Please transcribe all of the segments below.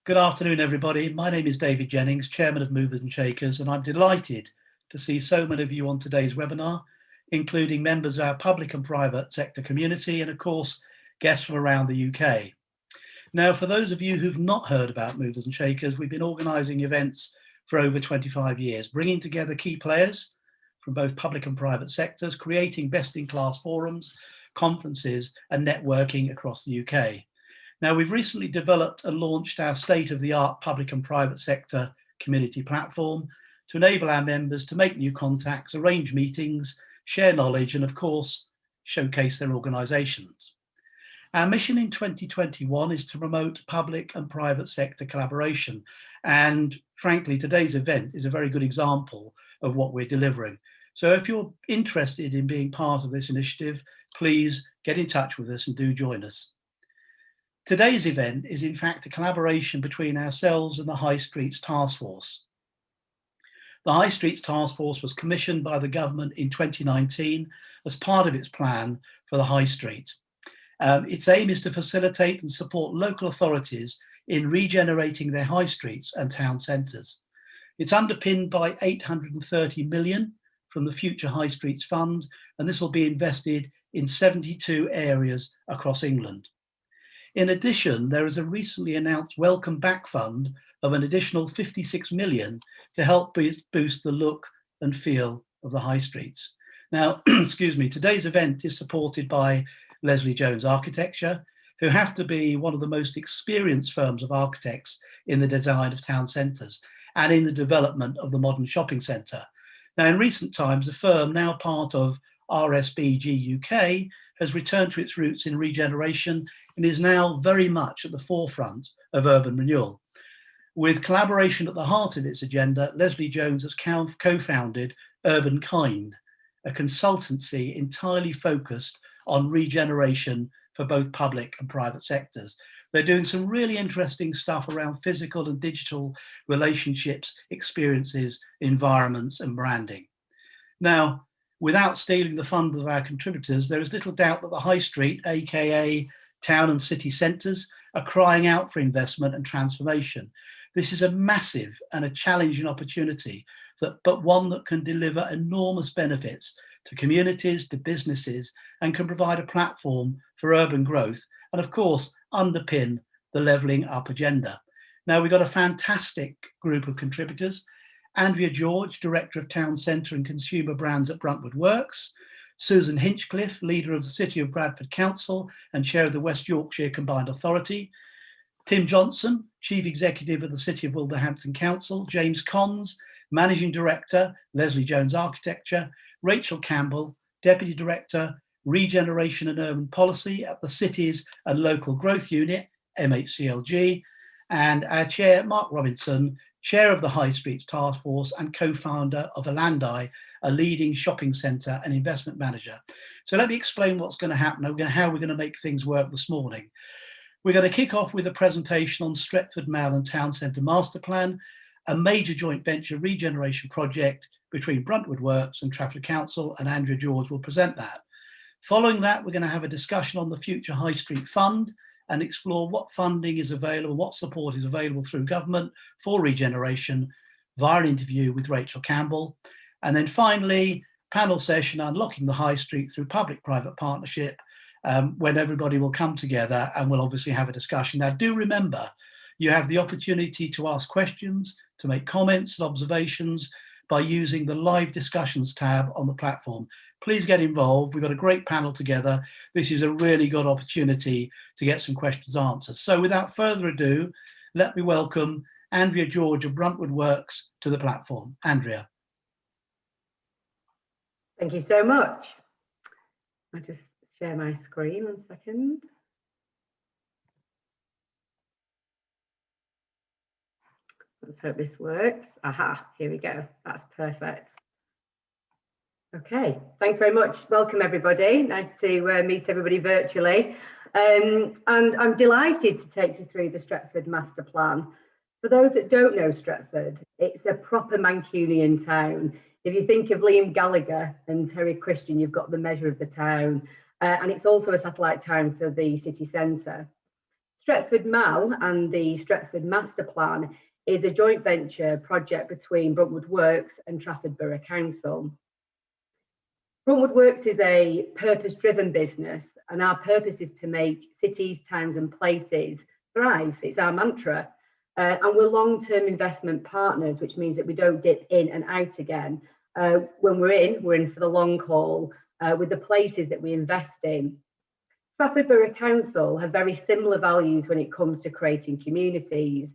Good afternoon, everybody. My name is David Jennings, Chairman of Movers and Shakers, and I'm delighted to see so many of you on today's webinar, including members of our public and private sector community, and of course, guests from around the UK. Now, for those of you who've not heard about Movers and Shakers, we've been organising events for over 25 years, bringing together key players from both public and private sectors, creating best-in-class forums, conferences, and networking across the UK. Now, we've recently developed and launched our state-of-the-art public and private sector community platform to enable our members to make new contacts, arrange meetings, share knowledge, and of course, showcase their organisations. Our mission in 2021 is to promote public and private sector collaboration. And frankly, today's event is a very good example of what we're delivering. So if you're interested in being part of this initiative, please get in touch with us and do join us. Today's event is in fact a collaboration between ourselves and the High Streets Task Force. The High Streets Task Force was commissioned by the government in 2019 as part of its plan for the High Street. Its aim is to facilitate and support local authorities in regenerating their high streets and town centres. It's underpinned by 830 million from the Future High Streets Fund, and this will be invested in 72 areas across England. In addition, there is a recently announced Welcome Back Fund of an additional 56 million to help boost the look and feel of the high streets. Now, excuse me, today's event is supported by Leslie Jones Architecture, who have to be one of the most experienced firms of architects in the design of town centres and in the development of the modern shopping centre. Now, in recent times, the firm, now part of RSBG UK, has returned to its roots in regeneration and is now very much at the forefront of urban renewal. With collaboration at the heart of its agenda, Leslie Jones has co-founded Urban Kind, a consultancy entirely focused on regeneration for both public and private sectors. They're doing some really interesting stuff around physical and digital relationships, experiences, environments, and branding. Now, without stealing the fund of our contributors, there is little doubt that the high street, aka town and city centres, are crying out for investment and transformation. This is a massive and a challenging opportunity, but one that can deliver enormous benefits to communities, to businesses, and can provide a platform for urban growth, and of course, underpin the levelling up agenda. Now, we've got a fantastic group of contributors. Andrea George, Director of Town Centre and Consumer Brands at Bruntwood Works, Susan Hinchcliffe, Leader of the City of Bradford Council and Chair of the West Yorkshire Combined Authority, Tim Johnson, Chief Executive of the City of Wolverhampton Council, James Cons, Managing Director, Leslie Jones Architecture, Rachel Campbell, Deputy Director, Regeneration and Urban Policy at the Cities and Local Growth Unit, MHCLG, and our Chair, Mark Robinson, Chair of the High Streets Task Force and co-founder of Alandai, a leading shopping centre and investment manager. So let me explain what's going to happen, how we're going to make things work this morning. We're going to kick off with a presentation on Stratford Mall and Town Centre Master Plan, a major joint venture regeneration project between Bruntwood Works and Trafford Council, and Andrea George will present that. Following that, we're going to have a discussion on the Future High Street Fund and explore what funding is available, what support is available through government for regeneration via an interview with Rachel Campbell. And then finally, panel session Unlocking the High Street through Public-Private Partnership, when everybody will come together and we'll obviously have a discussion. Now, do remember, you have the opportunity to ask questions, to make comments and observations by using the live discussions tab on the platform. Please get involved. We've got a great panel together. This is a really good opportunity to get some questions answered. So without further ado, let me welcome Andrea George of Bruntwood Works to the platform. Andrea. Thank you so much. I'll just share my screen 1 second. Let's hope this works. Aha, here we go. That's perfect. Okay, thanks very much. Welcome everybody. Nice to meet everybody virtually. And I'm delighted to take you through the Stratford Master Plan. For those that don't know Stratford, it's a proper Mancunian town. If you think of Liam Gallagher and Terry Christian, you've got the measure of the town. And it's also a satellite town for the city centre. Stratford Mall and the Stratford Master Plan is a joint venture project between Bruntwood Works and Trafford Borough Council. Bruntwood Works is a purpose-driven business, and our purpose is to make cities, towns and places thrive. It's our mantra. And we're long-term investment partners, which means that we don't dip in and out again. When we're in for the long haul with the places that we invest in. Trafford Borough Council have very similar values when it comes to creating communities,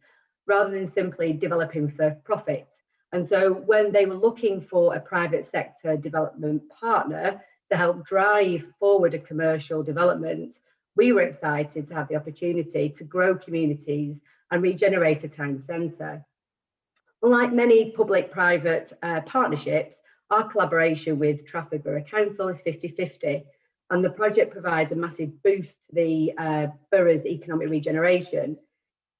rather than simply developing for profit. And so when they were looking for a private sector development partner to help drive forward a commercial development, we were excited to have the opportunity to grow communities and regenerate a town centre. Unlike many public-private partnerships, our collaboration with Trafford Borough Council is 50-50, and the project provides a massive boost to the borough's economic regeneration.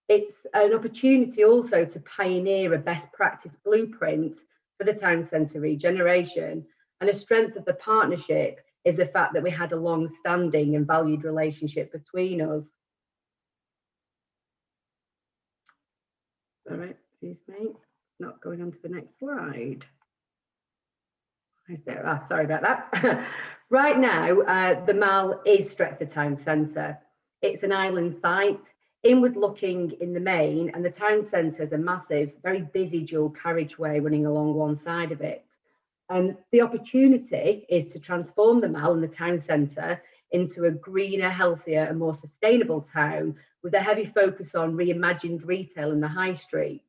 It's an opportunity also to pioneer a best practice blueprint for the town centre regeneration. And a strength of the partnership is the fact that we had a long-standing and valued relationship between us. All right, excuse me, not going on to the next slide. Is there? Sorry about that. Right now, the Mall is Stratford Town Centre. It's an island site, inward looking in the main, and the town centre is a massive, very busy dual carriageway running along one side of it. And the opportunity is to transform the Mall and the town centre into a greener, healthier and more sustainable town with a heavy focus on reimagined retail in the high street.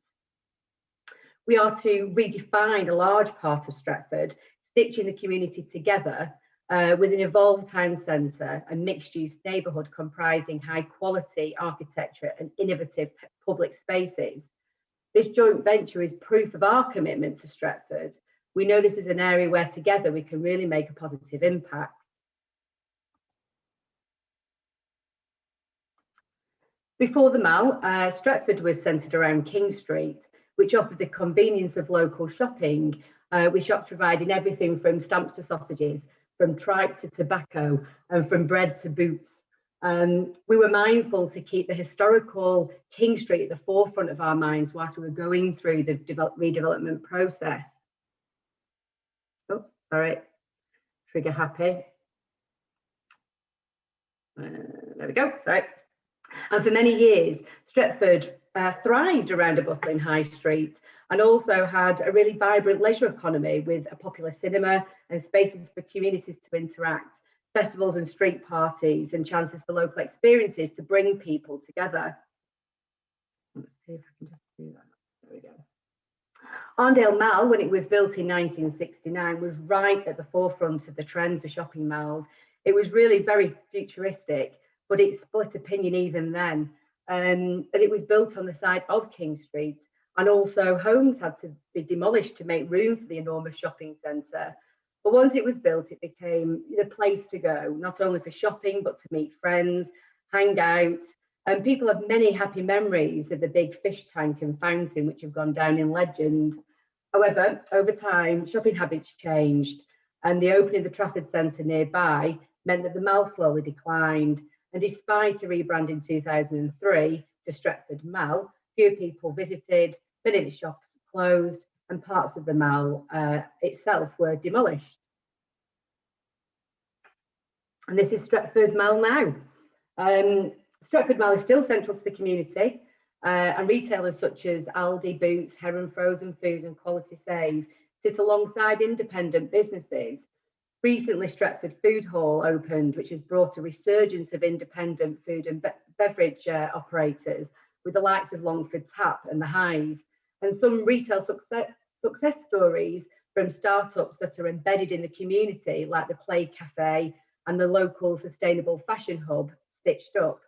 We are to redefine a large part of Stratford, stitching the community together with an evolved town centre and mixed-use neighbourhood comprising high-quality architecture and innovative public spaces. This joint venture is proof of our commitment to Stratford. We know this is an area where together we can really make a positive impact. Before the Mall, Stratford was centred around King Street, which offered the convenience of local shopping, with shops providing everything from stamps to sausages, from tripe to tobacco, and from bread to boots. We were mindful to keep the historical King Street at the forefront of our minds whilst we were going through the redevelopment process. Oops, sorry, trigger happy. There we go, sorry. And for many years, Stratford thrived around a bustling high street and also had a really vibrant leisure economy with a popular cinema and spaces for communities to interact, festivals and street parties, and chances for local experiences to bring people together. Let's see if I can just do that. There we go. Arndale Mall, when it was built in 1969, was right at the forefront of the trend for shopping malls. It was really very futuristic, but it split opinion even then. And it was built on the site of King Street, and also homes had to be demolished to make room for the enormous shopping centre. But once it was built, it became the place to go, not only for shopping, but to meet friends, hang out. And people have many happy memories of the big fish tank and fountain, which have gone down in legend. However, over time, shopping habits changed, and the opening of the Trafford Centre nearby meant that the Mall slowly declined. And despite a rebrand in 2003 to Stratford Mall, fewer people visited, many of the shops closed, and parts of the Mall itself were demolished. And this is Stratford Mall now. Stratford Mall is still central to the community, and retailers such as Aldi, Boots, Heron Frozen Foods and Quality Save sit alongside independent businesses. Recently, Stratford Food Hall opened, which has brought a resurgence of independent food and beverage operators with the likes of Longford Tap and The Hive, and some retail success stories from startups that are embedded in the community, like the Play Cafe and the local sustainable fashion hub, Stitched Up.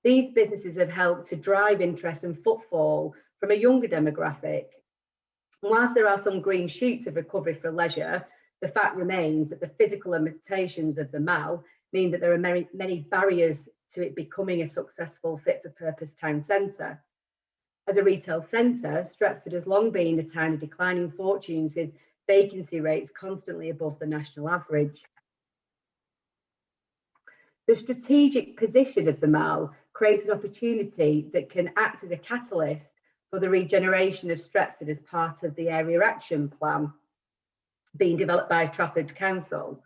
These businesses have helped to drive interest and footfall from a younger demographic. And whilst there are some green shoots of recovery for leisure, the fact remains that the physical limitations of the Mall mean that there are many barriers to it becoming a successful fit-for-purpose town centre. As a retail centre, Stratford has long been a town of declining fortunes, with vacancy rates constantly above the national average. The strategic position of the Mall creates an opportunity that can act as a catalyst for the regeneration of Stratford as part of the Area Action Plan being developed by Trafford Council.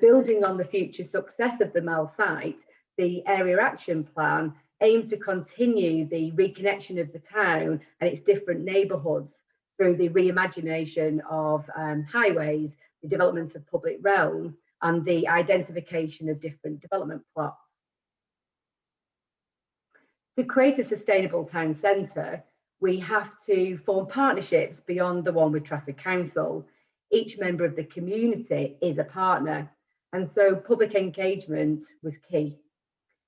Building on the future success of the Mall site, the Area Action Plan aims to continue the reconnection of the town and its different neighbourhoods through the reimagination of highways, the development of public realm, and the identification of different development plots. To create a sustainable town centre, we have to form partnerships beyond the one with Trafford Council. Each member of the community is a partner, and so public engagement was key.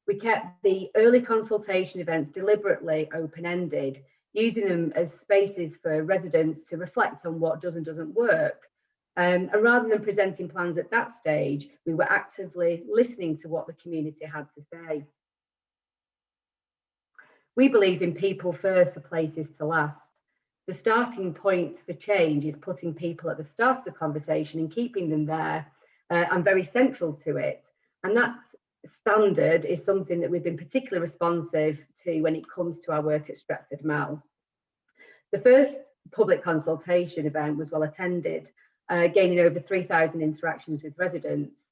We kept the early consultation events deliberately open-ended, using them as spaces for residents to reflect on what does and doesn't work. And rather than presenting plans at that stage, we were actively listening to what the community had to say. We believe in people first for places to last. The starting point for change is putting people at the start of the conversation and keeping them there, and very central to it. And that standard is something that we've been particularly responsive to when it comes to our work at Stratford Mall. The first public consultation event was well attended, gaining over 3,000 interactions with residents.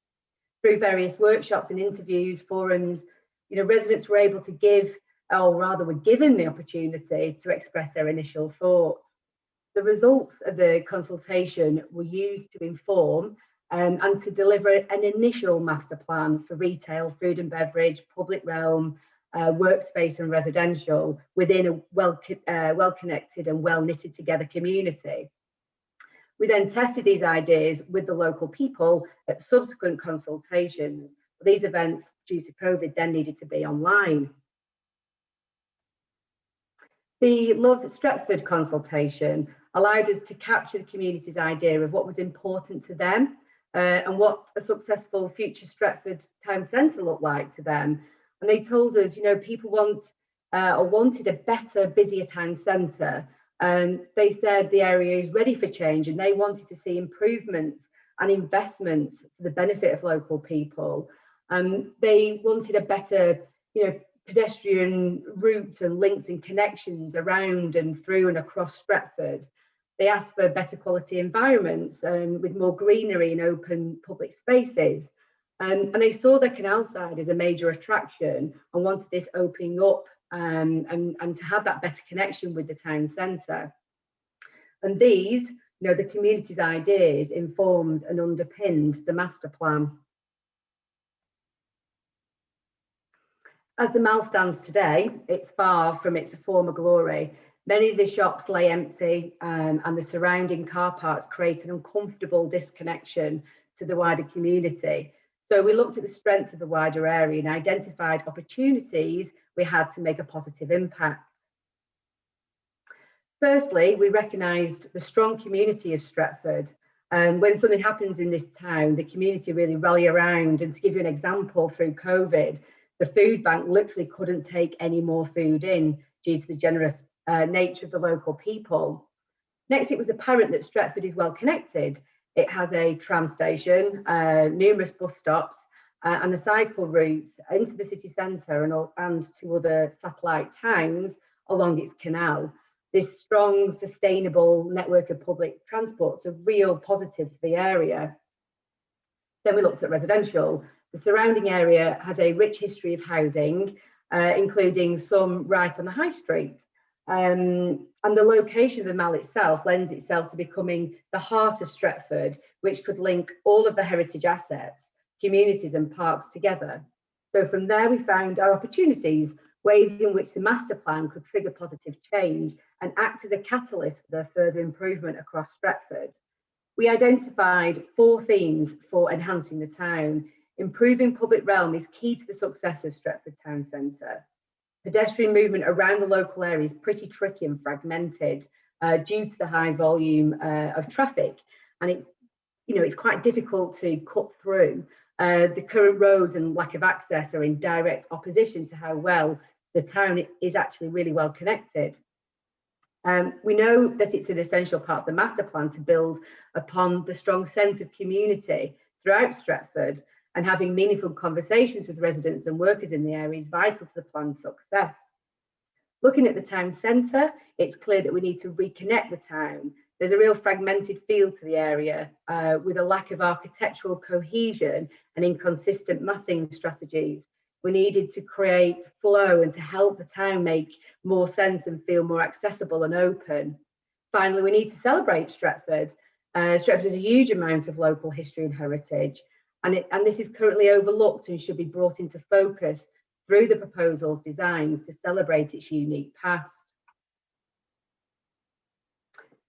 Through various workshops and interviews, forums, residents were able to give, or rather were given the opportunity to express their initial thoughts. The results of the consultation were used to inform and to deliver an initial master plan for retail, food and beverage, public realm, workspace and residential within a well-connected and well-knitted together community. We then tested these ideas with the local people at subsequent consultations. These events, due to COVID, then needed to be online. The Love Stratford consultation allowed us to capture the community's idea of what was important to them and what a successful future Stratford town centre looked like to them. And they told us, people wanted a better, busier town centre. And they said the area is ready for change and they wanted to see improvements and investments for the benefit of local people. They wanted a better, pedestrian route and links and connections around and through and across Stratford. They asked for better quality environments with more greenery and open public spaces. And they saw the canal side as a major attraction and wanted this opening up and to have that better connection with the town centre. And these, the community's ideas informed and underpinned the master plan. As the Mall stands today, it's far from its former glory. Many of the shops lay empty and the surrounding car parks create an uncomfortable disconnection to the wider community. So we looked at the strengths of the wider area and identified opportunities we had to make a positive impact. Firstly, we recognised the strong community of Stratford. When something happens in this town, the community really rally around. And to give you an example, through COVID, the food bank literally couldn't take any more food in due to the generous nature of the local people. Next, it was apparent that Stratford is well connected. It has a tram station, numerous bus stops, and the cycle routes into the city centre and to other satellite towns along its canal. This strong, sustainable network of public transport is a real positive for the area. Then we looked at residential. The surrounding area has a rich history of housing, including some right on the high street. And the location of the Mall itself lends itself to becoming the heart of Stratford, which could link all of the heritage assets, communities and parks together. So from there we found our opportunities, ways in which the master plan could trigger positive change and act as a catalyst for the further improvement across Stratford. We identified 4 themes for enhancing the town. Improving public realm is key to the success of Stratford Town Centre. Pedestrian movement around the local area is pretty tricky and fragmented due to the high volume of traffic, and it's quite difficult to cut through. The current roads and lack of access are in direct opposition to how well the town is actually really well connected. We know that it's an essential part of the master plan to build upon the strong sense of community throughout Stratford. and having meaningful conversations with residents and workers in the area is vital to the plan's success. Looking at the town centre, it's clear that we need to reconnect the town. There's a real fragmented feel to the area with a lack of architectural cohesion and inconsistent massing strategies. We needed to create flow and to help the town make more sense and feel more accessible and open. Finally, we need to celebrate Stratford. Stratford has a huge amount of local history and heritage, and this is currently overlooked and should be brought into focus through the proposal's designs to celebrate its unique past.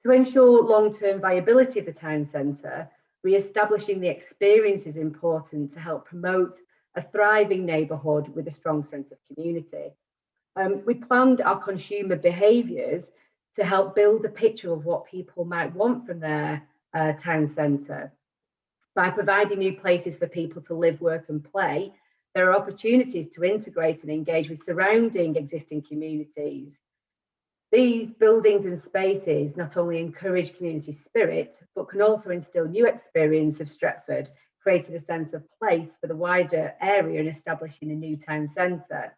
To ensure long-term viability of the town centre, re-establishing the experience is important to help promote a thriving neighbourhood with a strong sense of community. We planned our consumer behaviours to help build a picture of what people might want from their town centre. By providing new places for people to live, work and play, there are opportunities to integrate and engage with surrounding existing communities. These buildings and spaces not only encourage community spirit, but can also instill new experience of Stratford, creating a sense of place for the wider area and establishing a new town centre.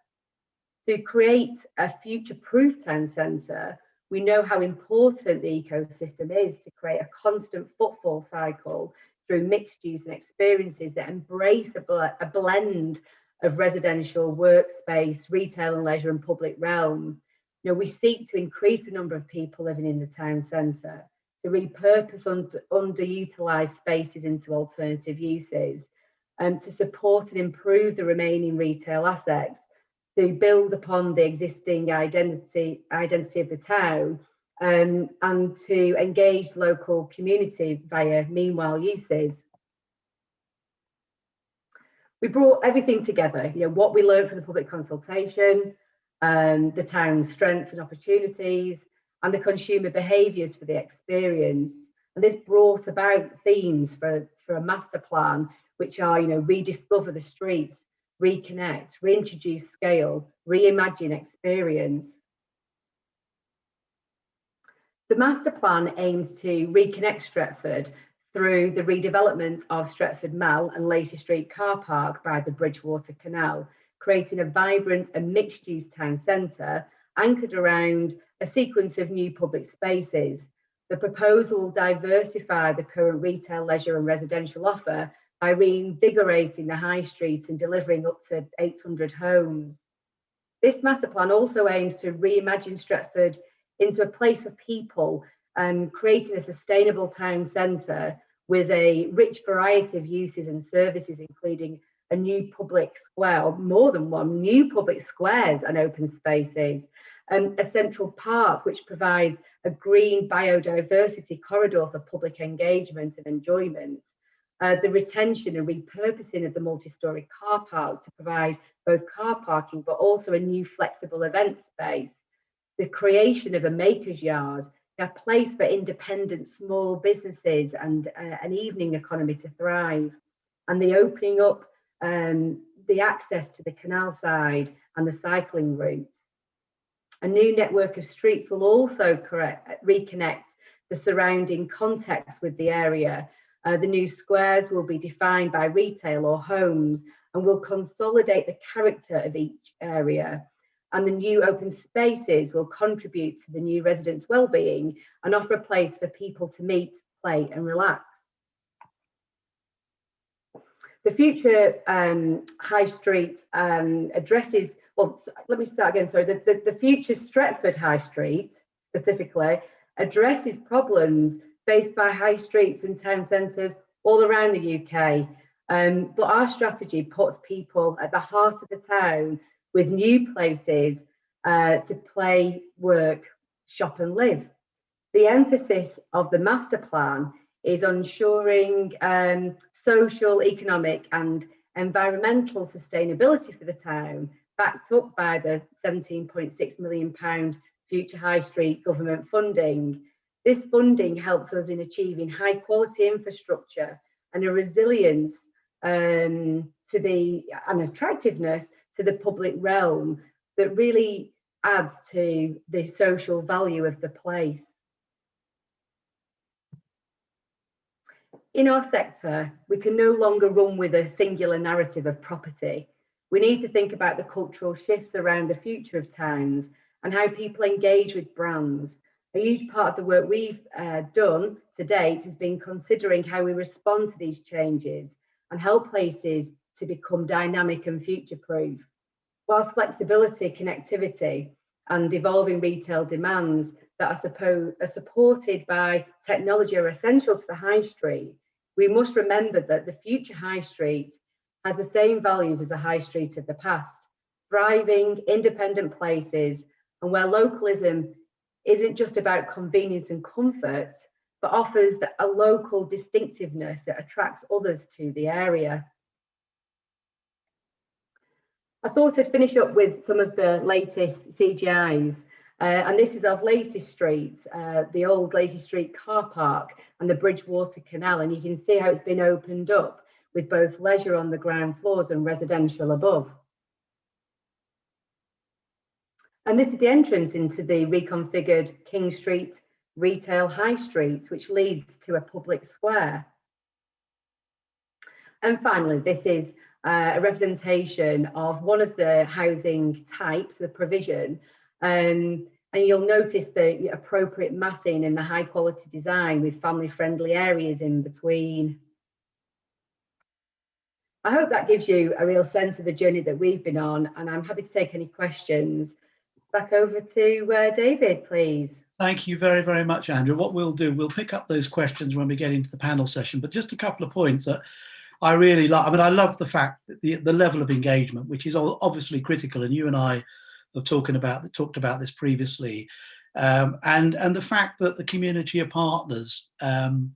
To create a future-proof town centre, we know how important the ecosystem is to create a constant footfall cycle through mixed use and experiences that embrace a blend of residential, workspace, retail and leisure and public realm. You know, we seek to increase the number of people living in the town centre, to repurpose underutilised spaces into alternative uses, and to support and improve the remaining retail assets, to build upon the existing identity of the town, and to engage local community via meanwhile uses. We brought everything together, you know, what we learned from the public consultation, the town's strengths and opportunities, and the consumer behaviours for the experience. And this brought about themes for a master plan, which are, you know, rediscover the streets, reconnect, reintroduce scale, reimagine experience. The master plan aims to reconnect Stratford through the redevelopment of Stratford Mall and Lacey Street car park by the Bridgewater Canal, creating a vibrant and mixed-use town centre anchored around a sequence of new public spaces. The proposal will diversify the current retail, leisure and residential offer by reinvigorating the high street and delivering up to 800 homes. This master plan also aims to reimagine Stratford into a place for people, creating a sustainable town centre with a rich variety of uses and services, including a new public square, or more than one, new public squares and open spaces, a central park which provides a green biodiversity corridor for public engagement and enjoyment, the retention and repurposing of the multi-storey car park to provide both car parking but also a new flexible event space, the creation of a maker's yard, a place for independent small businesses and an evening economy to thrive, and the opening up the access to the canal side and the cycling routes. A new network of streets will also reconnect the surrounding context with the area. The new squares will be defined by retail or homes and will consolidate the character of each area. And the new open spaces will contribute to the new residents' well-being and offer a place for people to meet, play and relax. The future High Street addresses, well, let me start again, sorry. The future Stratford High Street specifically addresses problems faced by high streets and town centres all around the UK. But our strategy puts people at the heart of the town with new places to play, work, shop and live. The emphasis of the master plan is ensuring social, economic and environmental sustainability for the town, backed up by the £17.6 million future High Street government funding. This funding helps us in achieving high quality infrastructure and a resilience and attractiveness to the public realm that really adds to the social value of the place. in our sector, we can no longer run with a singular narrative of property. We need to think about the cultural shifts around the future of towns and how people engage with brands. A huge part of the work we've done to date has been considering how we respond to these changes and help places to become dynamic and future-proof. Whilst flexibility, connectivity, and evolving retail demands that are supported by technology are essential to the high street, we must remember that the future high street has the same values as a high street of the past, thriving, independent places, and where localism isn't just about convenience and comfort, but offers a local distinctiveness that attracts others to the area. I thought I'd finish up with some of the latest CGIs, and this is of Lacey Street, the old Lacey Street car park and the Bridgewater Canal, and you can see how it's been opened up with both leisure on the ground floors and residential above. And this is the entrance into the reconfigured King Street Retail High Street, which leads to a public square. And finally, this is a representation of one of the housing types, the provision, and you'll notice the appropriate massing and the high quality design with family friendly areas in between. I hope that gives you a real sense of the journey that we've been on, and I'm happy to take any questions. Back over to David, please. Thank you very, very much, Andrew. What we'll do, we'll pick up those questions when we get into the panel session, but just a couple of points that I really like. I mean, I love the fact that the level of engagement, which is obviously critical, and you and I have talked about this previously, and the fact that the community are partners, and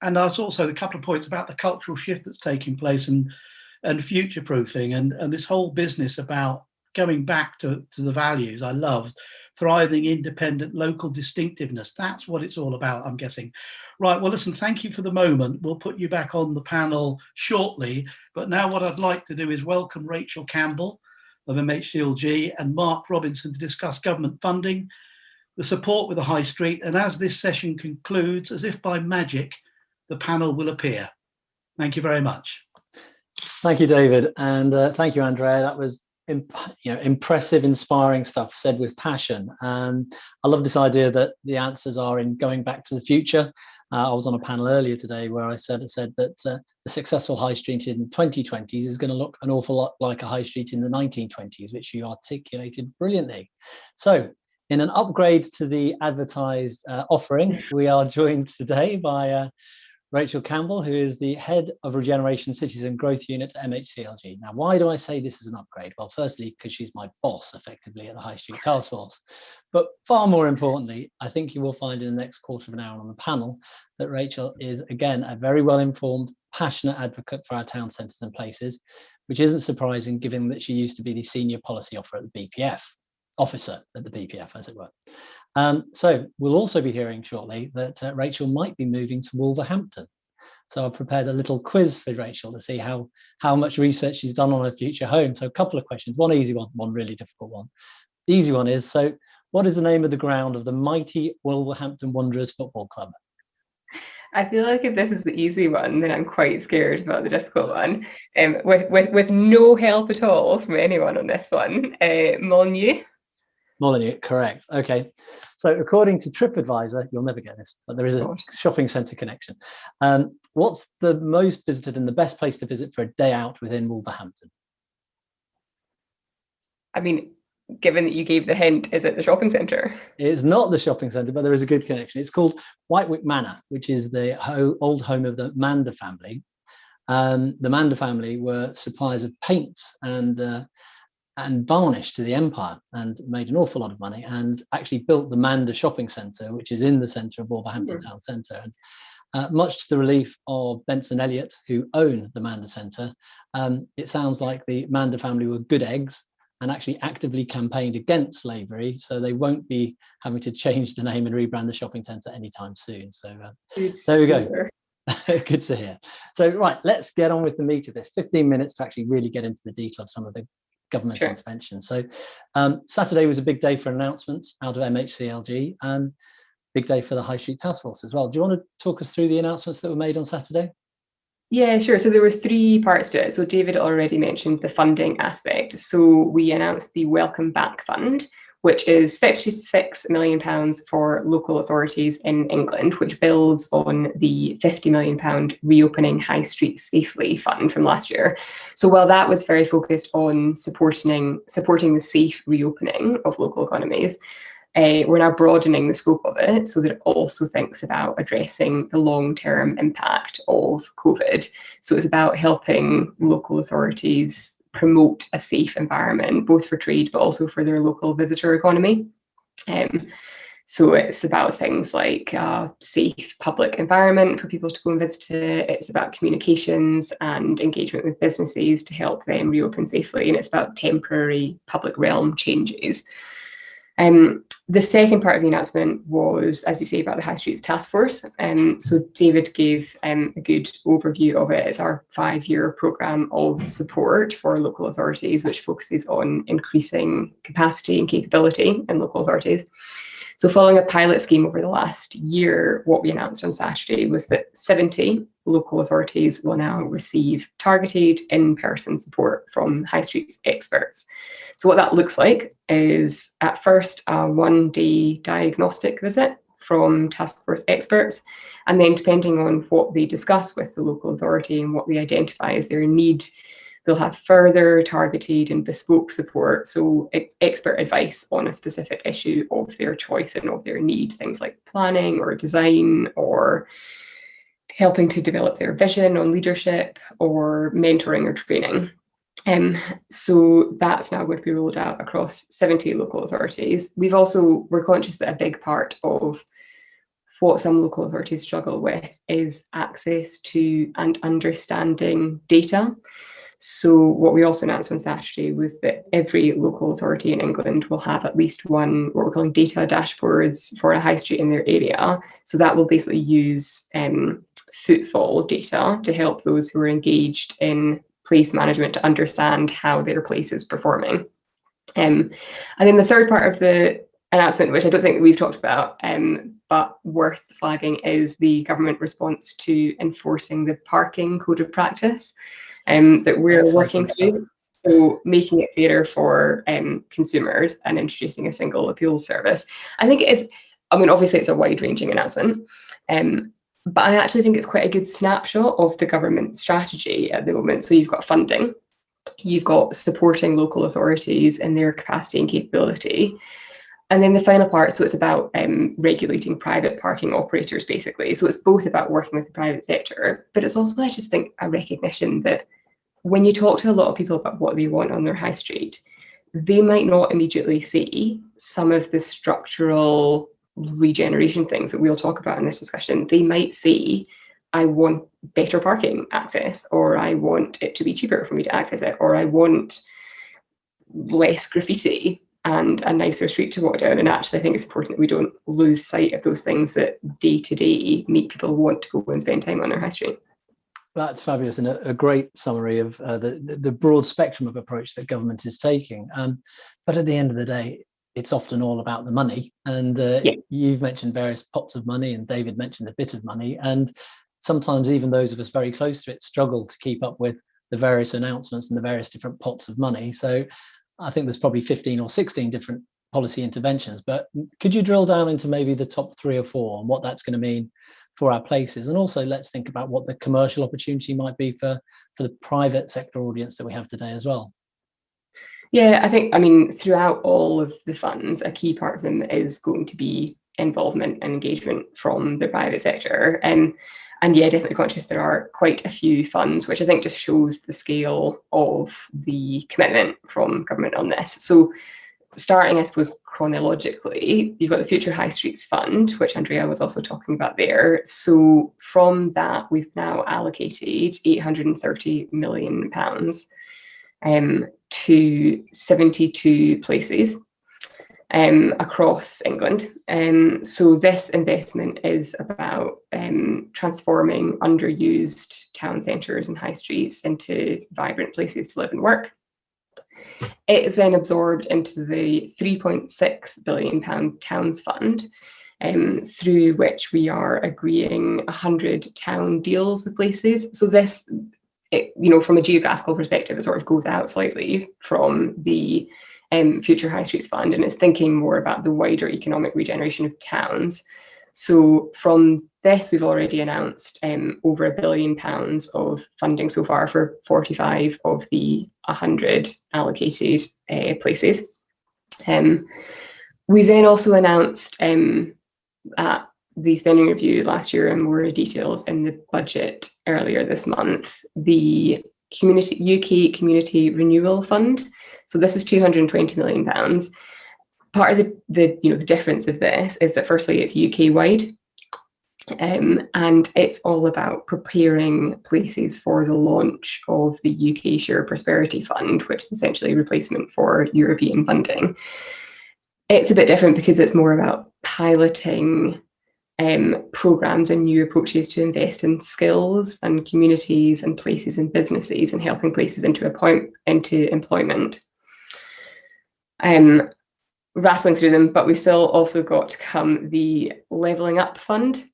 there's also a couple of points about the cultural shift that's taking place and future proofing, and this whole business about going back to the values. I love thriving, independent, local distinctiveness. That's what it's all about, I'm guessing. Right, well, listen, thank you for the moment. We'll put you back on the panel shortly. But now what I'd like to do is welcome Rachel Campbell of MHCLG and Mark Robinson to discuss government funding, the support with the High Street. And as this session concludes, as if by magic, the panel will appear. Thank you very much. Thank you, David. And thank you, Andrea. That was impressive, inspiring stuff said with passion. I love this idea that the answers are in going back to the future. I was on a panel earlier today where I said that the successful high street in the 2020s is going to look an awful lot like a high street in the 1920s, which you articulated brilliantly. So in an upgrade to the advertised offering, we are joined today by Rachel Campbell, who is the head of Regeneration Cities and Growth Unit at MHCLG. Now, why do I say this is an upgrade? Well, firstly, because she's my boss effectively at the High Street Task Force. But far more importantly, I think you will find in the next quarter of an hour on the panel that Rachel is, again, a very well-informed, passionate advocate for our town centres and places, which isn't surprising given that she used to be the senior policy officer at the BPF, as it were. So we'll also be hearing shortly that Rachel might be moving to Wolverhampton. So I've prepared a little quiz for Rachel to see how much research she's done on her future home. So a couple of questions, one easy one, one really difficult one. The easy one is, so what is the name of the ground of the mighty Wolverhampton Wanderers Football Club? I feel like if this is the easy one, then I'm quite scared about the difficult one. With no help at all from anyone on this one, Molyneux. Molyneux, correct. Okay. So according to TripAdvisor, you'll never get this, but there is a shopping centre connection. What's the most visited and the best place to visit for a day out within Wolverhampton? I mean, given that you gave the hint, is it the shopping centre? It's not the shopping centre, but there is a good connection. It's called Wick Manor, which is the old home of the Manor family. The Manor family were suppliers of paints and varnish to the empire and made an awful lot of money and actually built the Manor shopping centre, which is in the centre of Wolverhampton town centre. And much to the relief of Benson Elliott, who own the Manor centre, it sounds like the Manor family were good eggs and actually actively campaigned against slavery, so they won't be having to change the name and rebrand the shopping centre anytime soon. So there we go. Good to hear. So right, let's get on with the meat of this. 15 minutes to actually really get into the detail of some of the government intervention. So Saturday was a big day for announcements out of MHCLG. big day for the High Street Task Force as well. Do you want to talk us through the announcements that were made on Saturday? Yeah, sure. So there were three parts to it. So David already mentioned the funding aspect. So we announced the Welcome Back Fund, which is £56 million for local authorities in England, which builds on the £50 million Reopening High Street Safely Fund from last year. So while that was very focused on supporting the safe reopening of local economies, we're now broadening the scope of it so that it also thinks about addressing the long-term impact of COVID. So it's about helping local authorities promote a safe environment, both for trade, but also for their local visitor economy. So it's about things like a safe public environment for people to go and visit it. It's about communications and engagement with businesses to help them reopen safely. And it's about temporary public realm changes. The second part of the announcement was, as you say, about the High Streets Task Force. So David gave a good overview of it. It's our 5-year programme of support for local authorities, which focuses on increasing capacity and capability in local authorities. So following a pilot scheme over the last year, what we announced on Saturday was that 70 local authorities will now receive targeted in-person support from High Streets experts. So what that looks like is, at first, a 1-day diagnostic visit from task force experts, and then depending on what they discuss with the local authority and what they identify as their need, they'll have further targeted and bespoke support, so expert advice on a specific issue of their choice and of their need, things like planning or design, or helping to develop their vision on leadership, or mentoring or training. So that's now going to be rolled out across 70 local authorities. We're conscious that a big part of what some local authorities struggle with is access to and understanding data. So what we also announced on Saturday was that every local authority in England will have at least one, what we're calling data dashboards for a high street in their area. So that will basically use footfall data to help those who are engaged in place management to understand how their place is performing. And then the third part of the announcement, which I don't think we've talked about, but worth flagging, is the government response to enforcing the parking code of practice that we're working through. So making it fairer for consumers and introducing a single appeals service. I think it is, obviously it's a wide-ranging announcement, but I actually think it's quite a good snapshot of the government strategy at the moment. So you've got funding, you've got supporting local authorities in their capacity and capability. And then the final part, so it's about regulating private parking operators, basically. So it's both about working with the private sector, but it's also, I just think, a recognition that when you talk to a lot of people about what they want on their high street, they might not immediately see some of the structural regeneration things that we'll talk about in this discussion. They might see, I want better parking access, or I want it to be cheaper for me to access it, or I want less graffiti and a nicer street to walk down. And actually, I think it's important that we don't lose sight of those things that day to day make people want to go and spend time on their high street. That's fabulous, and a great summary of the broad spectrum of approach that government is taking. But at the end of the day, it's often all about the money. And you've mentioned various pots of money, and David mentioned a bit of money. And sometimes even those of us very close to it struggle to keep up with the various announcements and the various different pots of money. So I think there's probably 15 or 16 different policy interventions. But could you drill down into maybe the top 3 or 4 and what that's going to mean for our places? And also let's think about what the commercial opportunity might be for the private sector audience that we have today as well. Yeah, I think, throughout all of the funds, a key part of them is going to be involvement and engagement from the private sector. And yeah, definitely conscious there are quite a few funds, which I think just shows the scale of the commitment from government on this. So starting, I suppose, chronologically, you've got the Future High Streets Fund, which Andrea was also talking about there. So from that, we've now allocated £830 million to 72 places across England. So this investment is about transforming underused town centres and high streets into vibrant places to live and work. It is then absorbed into the £3.6 billion Towns Fund, through which we are agreeing 100 town deals with places. So this, from a geographical perspective, it sort of goes out slightly from the Future High Streets Fund, and is thinking more about the wider economic regeneration of towns. So from this, we've already announced over £1 billion of funding so far for 45 of the 100 allocated places. We then also announced at the spending review last year, and more details in the budget earlier this month, the UK Community Renewal Fund. So this is £220 million. Part of the difference of this is that firstly it's UK wide, and it's all about preparing places for the launch of the UK Shared Prosperity Fund, which is essentially a replacement for European funding. It's a bit different because it's more about piloting programs and new approaches to invest in skills and communities and places and businesses, and helping places into employment. Rattling through them, but we still also got to come the Levelling Up Fund,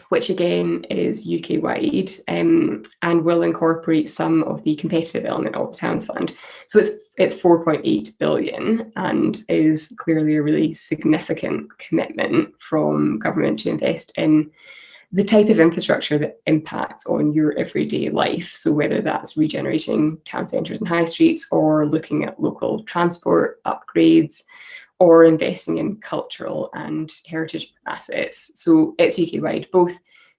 which again is UK wide, and will incorporate some of the competitive element of the Towns Fund. So it's 4.8 billion, and is clearly a really significant commitment from government to invest in the type of infrastructure that impacts on your everyday life. So whether that's regenerating town centres and high streets, or looking at local transport upgrades, or investing in cultural and heritage assets. So it's UK wide. Both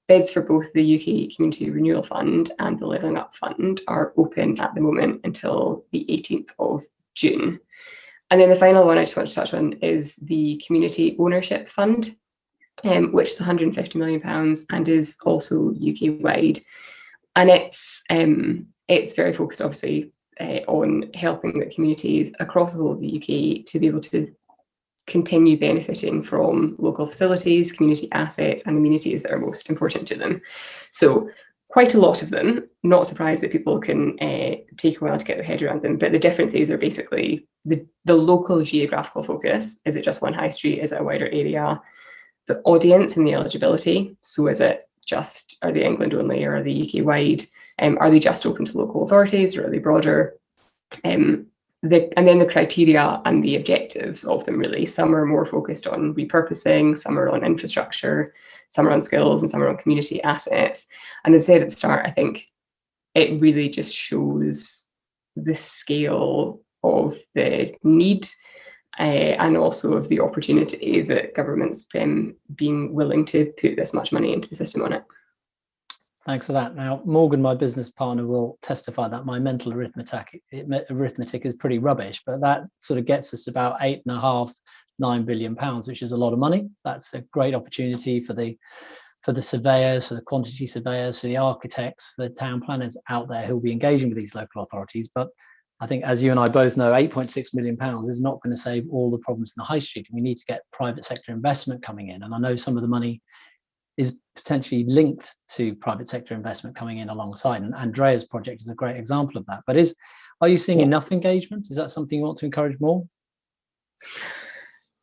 bids for both the UK Community Renewal Fund and the Levelling Up Fund are open at the moment until the 18th of June. And then the final one I just want to touch on is the Community Ownership Fund, which is £150 million and is also UK wide. And it's very focused, obviously, on helping the communities across the whole of the UK to be able to continue benefiting from local facilities, community assets, and amenities that are most important to them. So quite a lot of them, not surprised that people can take a while to get their head around them, but the differences are basically the local geographical focus. Is it just one high street? Is it a wider area? The audience and the eligibility. So is it just, are they England only, or are they UK wide? Are they just open to local authorities, or are they broader? And then the criteria and the objectives of them, really. Some are more focused on repurposing, some are on infrastructure, some are on skills, and some are on community assets. And as I said at the start, I think it really just shows the scale of the need and also of the opportunity that government's been being willing to put this much money into the system on it. Thanks for that. Now, Morgan, my business partner, will testify that my mental arithmetic is pretty rubbish, but that sort of gets us about £8.5–9 billion, which is a lot of money. That's a great opportunity for the surveyors, for the quantity surveyors, for the architects, the town planners out there who will be engaging with these local authorities. But I think, as you and I both know, £8.6 million is not going to save all the problems in the high street. We need to get private sector investment coming in. And I know some of the money is potentially linked to private sector investment coming in alongside. And Andrea's project is a great example of that. But are you seeing enough engagement? Is that something you want to encourage more?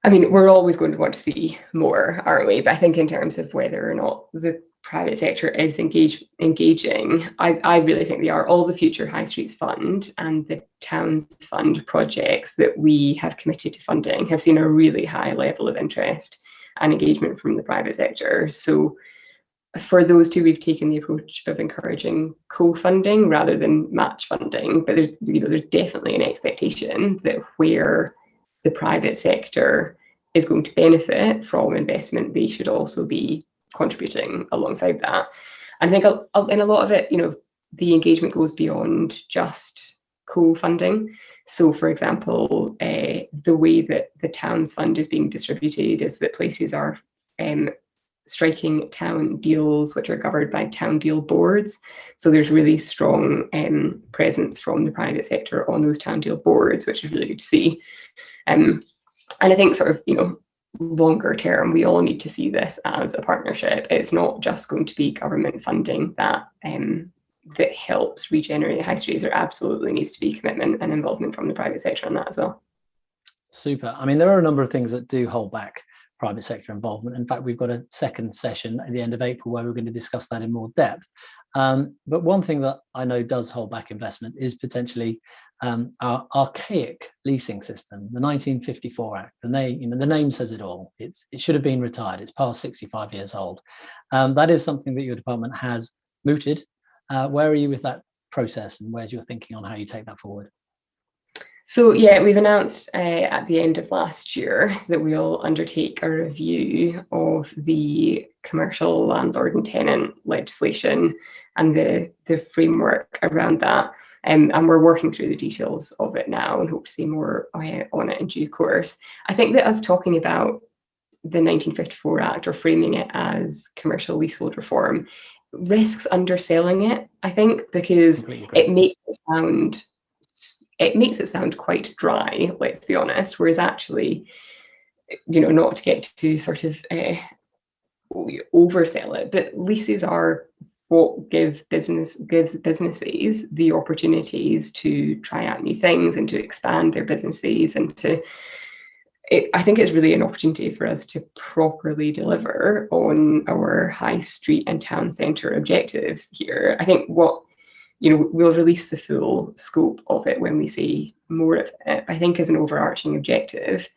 I mean, we're always going to want to see more, aren't we? But I think in terms of whether or not the private sector is engaging, I really think they are. All the Future High Streets Fund and the Towns Fund projects that we have committed to funding have seen a really high level of interest and engagement from the private sector. So for those two, we've taken the approach of encouraging co-funding rather than match funding. But there's definitely an expectation that where the private sector is going to benefit from investment, they should also be contributing alongside that. And I think in a lot of it, the engagement goes beyond just co-funding. So, for example, the way that the Towns Fund is being distributed is that places are striking town deals which are governed by town deal boards. So there's really strong presence from the private sector on those town deal boards, which is really good to see. And I think sort of, longer term, we all need to see this as a partnership. It's not just going to be government funding that helps regenerate high streets. There absolutely needs to be commitment and involvement from the private sector on that as well. Super. I mean, there are a number of things that do hold back private sector involvement. In fact, we've got a second session at the end of April where we're going to discuss that in more depth. But one thing that I know does hold back investment is potentially our archaic leasing system, the 1954 Act. The name says it all. It should have been retired. It's past 65 years old. That is something that your department has mooted. Where are you with that process, and where's your thinking on how you take that forward? So yeah, we've announced at the end of last year that we'll undertake a review of the commercial landlord and tenant legislation and the framework around that. And we're working through the details of it now and hope to see more on it in due course. I think that us talking about the 1954 Act or framing it as commercial leasehold reform risks underselling it, I think, because it makes it sound quite dry, let's be honest, whereas actually, not to get too sort of oversell it, but leases are what gives businesses the opportunities to try out new things and to expand their businesses and I think it's really an opportunity for us to properly deliver on our high street and town centre objectives here. I think we'll release the full scope of it when we see more of it. I think as an overarching objective,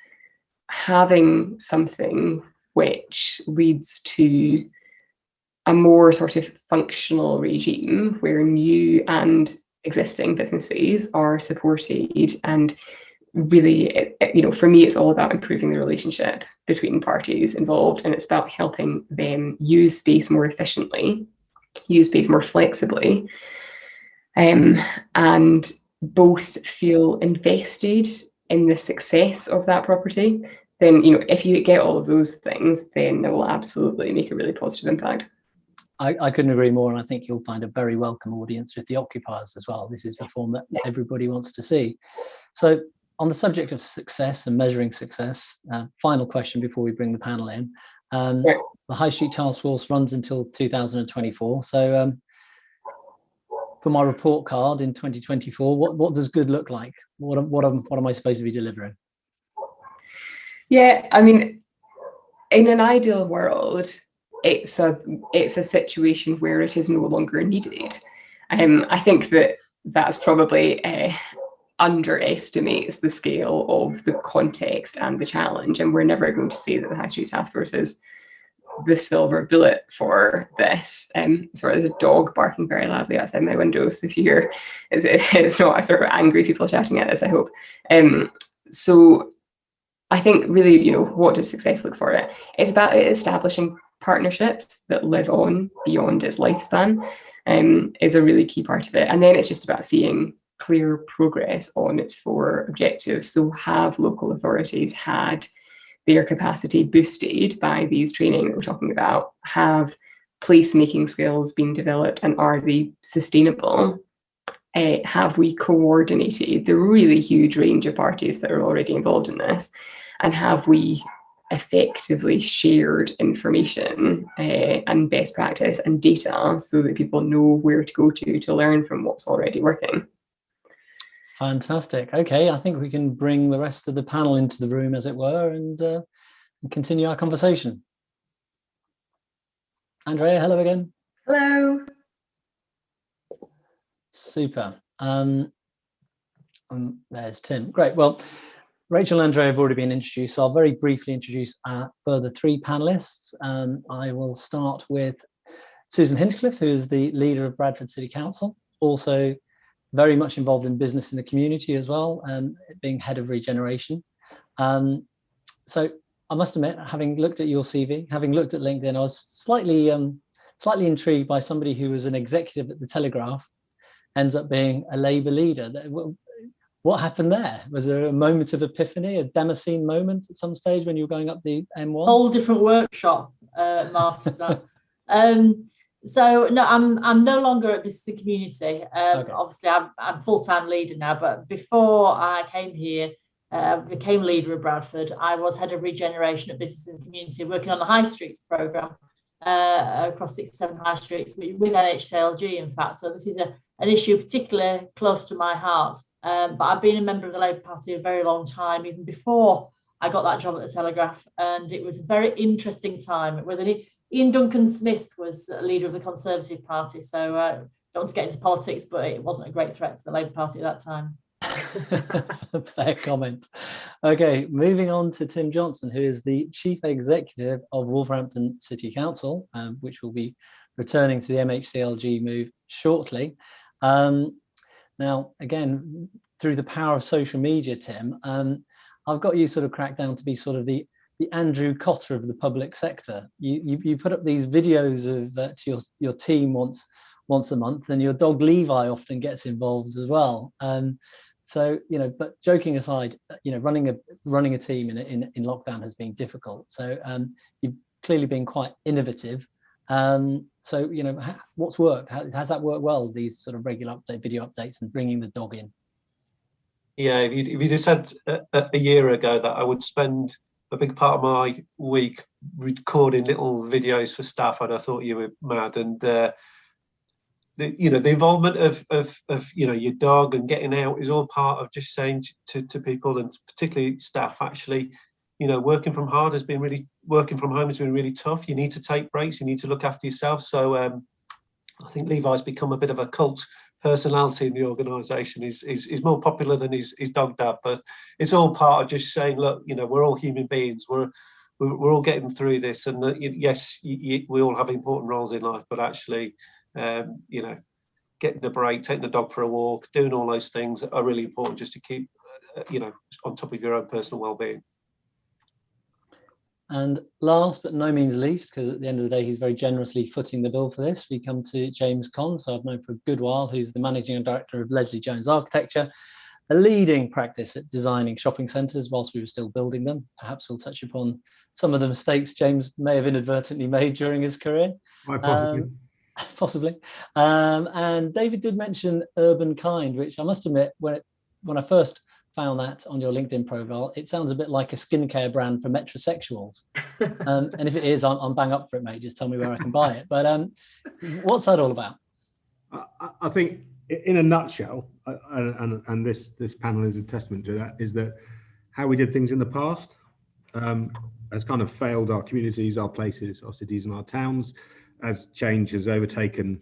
having something which leads to a more sort of functional regime where new and existing businesses are supported, and really, for me, it's all about improving the relationship between parties involved, and it's about helping them use space more efficiently, use space more flexibly, and both feel invested in the success of that property. Then, if you get all of those things, then it will absolutely make a really positive impact. I couldn't agree more, and I think you'll find a very welcome audience with the occupiers as well. This is reform that everybody wants to see. So on the subject of success and measuring success, final question before we bring the panel in. The High Street Task Force runs until 2024. So for my report card in 2024, what does good look like? What am I supposed to be delivering? Yeah, I mean, in an ideal world, it's a situation where it is no longer needed. I think that's probably underestimates the scale of the context and the challenge, and we're never going to say that the High Street Task Force is the silver bullet for this. Sorry, there's a dog barking very loudly outside my window, so if you hear it's not sort of angry people shouting at us, I hope. So I think really, what does success look for it? It's about establishing partnerships that live on beyond its lifespan, is a really key part of it. And then it's just about seeing clear progress on its 4 objectives. So have local authorities had their capacity boosted by these training that we're talking about? Have placemaking skills been developed, and are they sustainable? Have we coordinated the really huge range of parties that are already involved in this? And have we effectively shared information and best practice and data so that people know where to go to learn from what's already working? Fantastic. Okay, I think we can bring the rest of the panel into the room, as it were, and continue our conversation. Andrea, hello again. Hello. Super. There's Tim. Great. Well, Rachel and Andrea have already been introduced, so I'll very briefly introduce our further 3 panelists. I will start with Susan Hinchcliffe, who is the leader of Bradford City Council, also very much involved in business in the community as well, being head of Regeneration. So I must admit, having looked at your CV, having looked at LinkedIn, I was slightly intrigued by somebody who was an executive at the Telegraph, ends up being a Labour leader. What happened there? Was there a moment of epiphany, a Damascene moment at some stage when you were going up the M1? Whole different workshop, Mark, is that. So no, I'm no longer at Business and Community. Okay. Obviously, I'm full-time leader now, but before I came here, became leader of Bradford, I was head of Regeneration at Business and Community, working on the High Streets programme across 6-7 high streets with NHCLG, in fact. So this is an issue particularly close to my heart. But I've been a member of the Labour Party a very long time, even before I got that job at the Telegraph, and it was a very interesting time. It was Ian Duncan Smith was leader of the Conservative Party, so don't want to get into politics, but it wasn't a great threat to the Labour Party at that time. Fair comment. Okay, moving on to Tim Johnson, who is the Chief Executive of Wolverhampton City Council, which will be returning to the MHCLG move shortly. Now, again, through the power of social media, Tim, I've got you sort of cracked down to be sort of the Andrew Cotter of the public sector. You put up these videos of to your team once a month, and your dog Levi often gets involved as well. So, you know, but joking aside, you know, running a team in lockdown has been difficult. So you've clearly been quite innovative. So, you know, what's worked? Has that worked well, these sort of regular video updates and bringing the dog in? Yeah, if you just said a year ago that I would spend a big part of my week recording little videos for staff, and I thought you were mad. And the involvement of your dog and getting out is all part of just saying to people, and particularly staff, actually, working from home has been really tough. You need to take breaks. You need to look after yourself. So I think Levi's become a bit of a cult personality in the organisation. Is more popular than his dog dad, but it's all part of just saying, look, we're all human beings. We're all getting through this, and yes, we all have important roles in life, but actually, getting a break, taking the dog for a walk, doing all those things are really important just to keep, on top of your own personal well-being. And last but no means least, because at the end of the day, he's very generously footing the bill for this, we come to James Conn, so I've known for a good while, who's the Managing Director of Leslie Jones Architecture, a leading practice at designing shopping centres whilst we were still building them. Perhaps we'll touch upon some of the mistakes James may have inadvertently made during his career. Possibly. And David did mention Urban Kind, which I must admit, when I first found that on your LinkedIn profile, it sounds a bit like a skincare brand for metrosexuals. And if it is, I'm bang up for it, mate. Just tell me where I can buy it. But what's that all about? I think, in a nutshell, and this panel is a testament to that, is that how we did things in the past has kind of failed our communities, our places, our cities, and our towns, as change has overtaken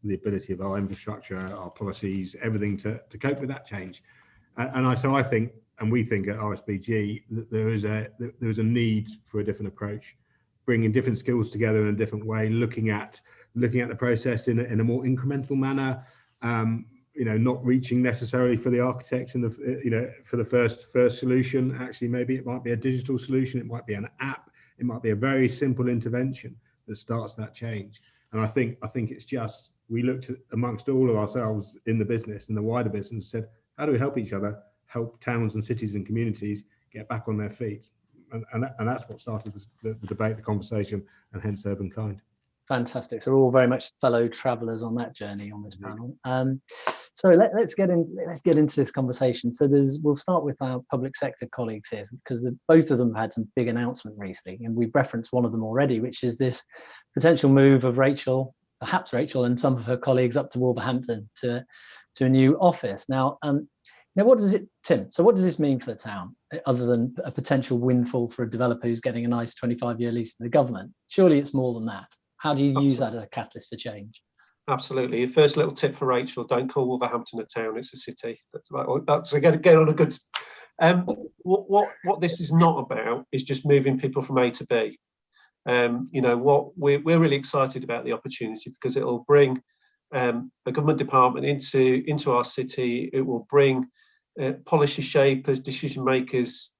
the ability of our infrastructure, our policies, everything to cope with that change. And so I think, and we think at RSBG, that there is a need for a different approach, bringing different skills together in a different way, looking at the process in a more incremental manner. Not reaching necessarily for the architect and for the first solution. Actually, maybe it might be a digital solution, it might be an app, it might be a very simple intervention that starts that change. And I think it's just, we looked at amongst all of ourselves in the business and the wider business and said, how do we help each other, help towns and cities and communities get back on their feet? And that's what started the debate, the conversation, and hence Urban Kind. Fantastic. So we're all very much fellow travellers on that journey on this panel. So let's get into this conversation. So we'll start with our public sector colleagues here, because both of them have had some big announcement recently, and we've referenced one of them already, which is this potential move of perhaps Rachel and some of her colleagues up to Wolverhampton to a new office. Now, what does it, Tim? So what does this mean for the town, other than a potential windfall for a developer who's getting a nice 25-year lease to the government? Surely it's more than that. How do you use that as a catalyst for change? Absolutely. Your first little tip for Rachel: don't call Wolverhampton a town; it's a city. That's again on a good. What this is not about is just moving people from A to B. What we're really excited about the opportunity, because it will bring a government department into our city. It will bring policy shapers, decision makers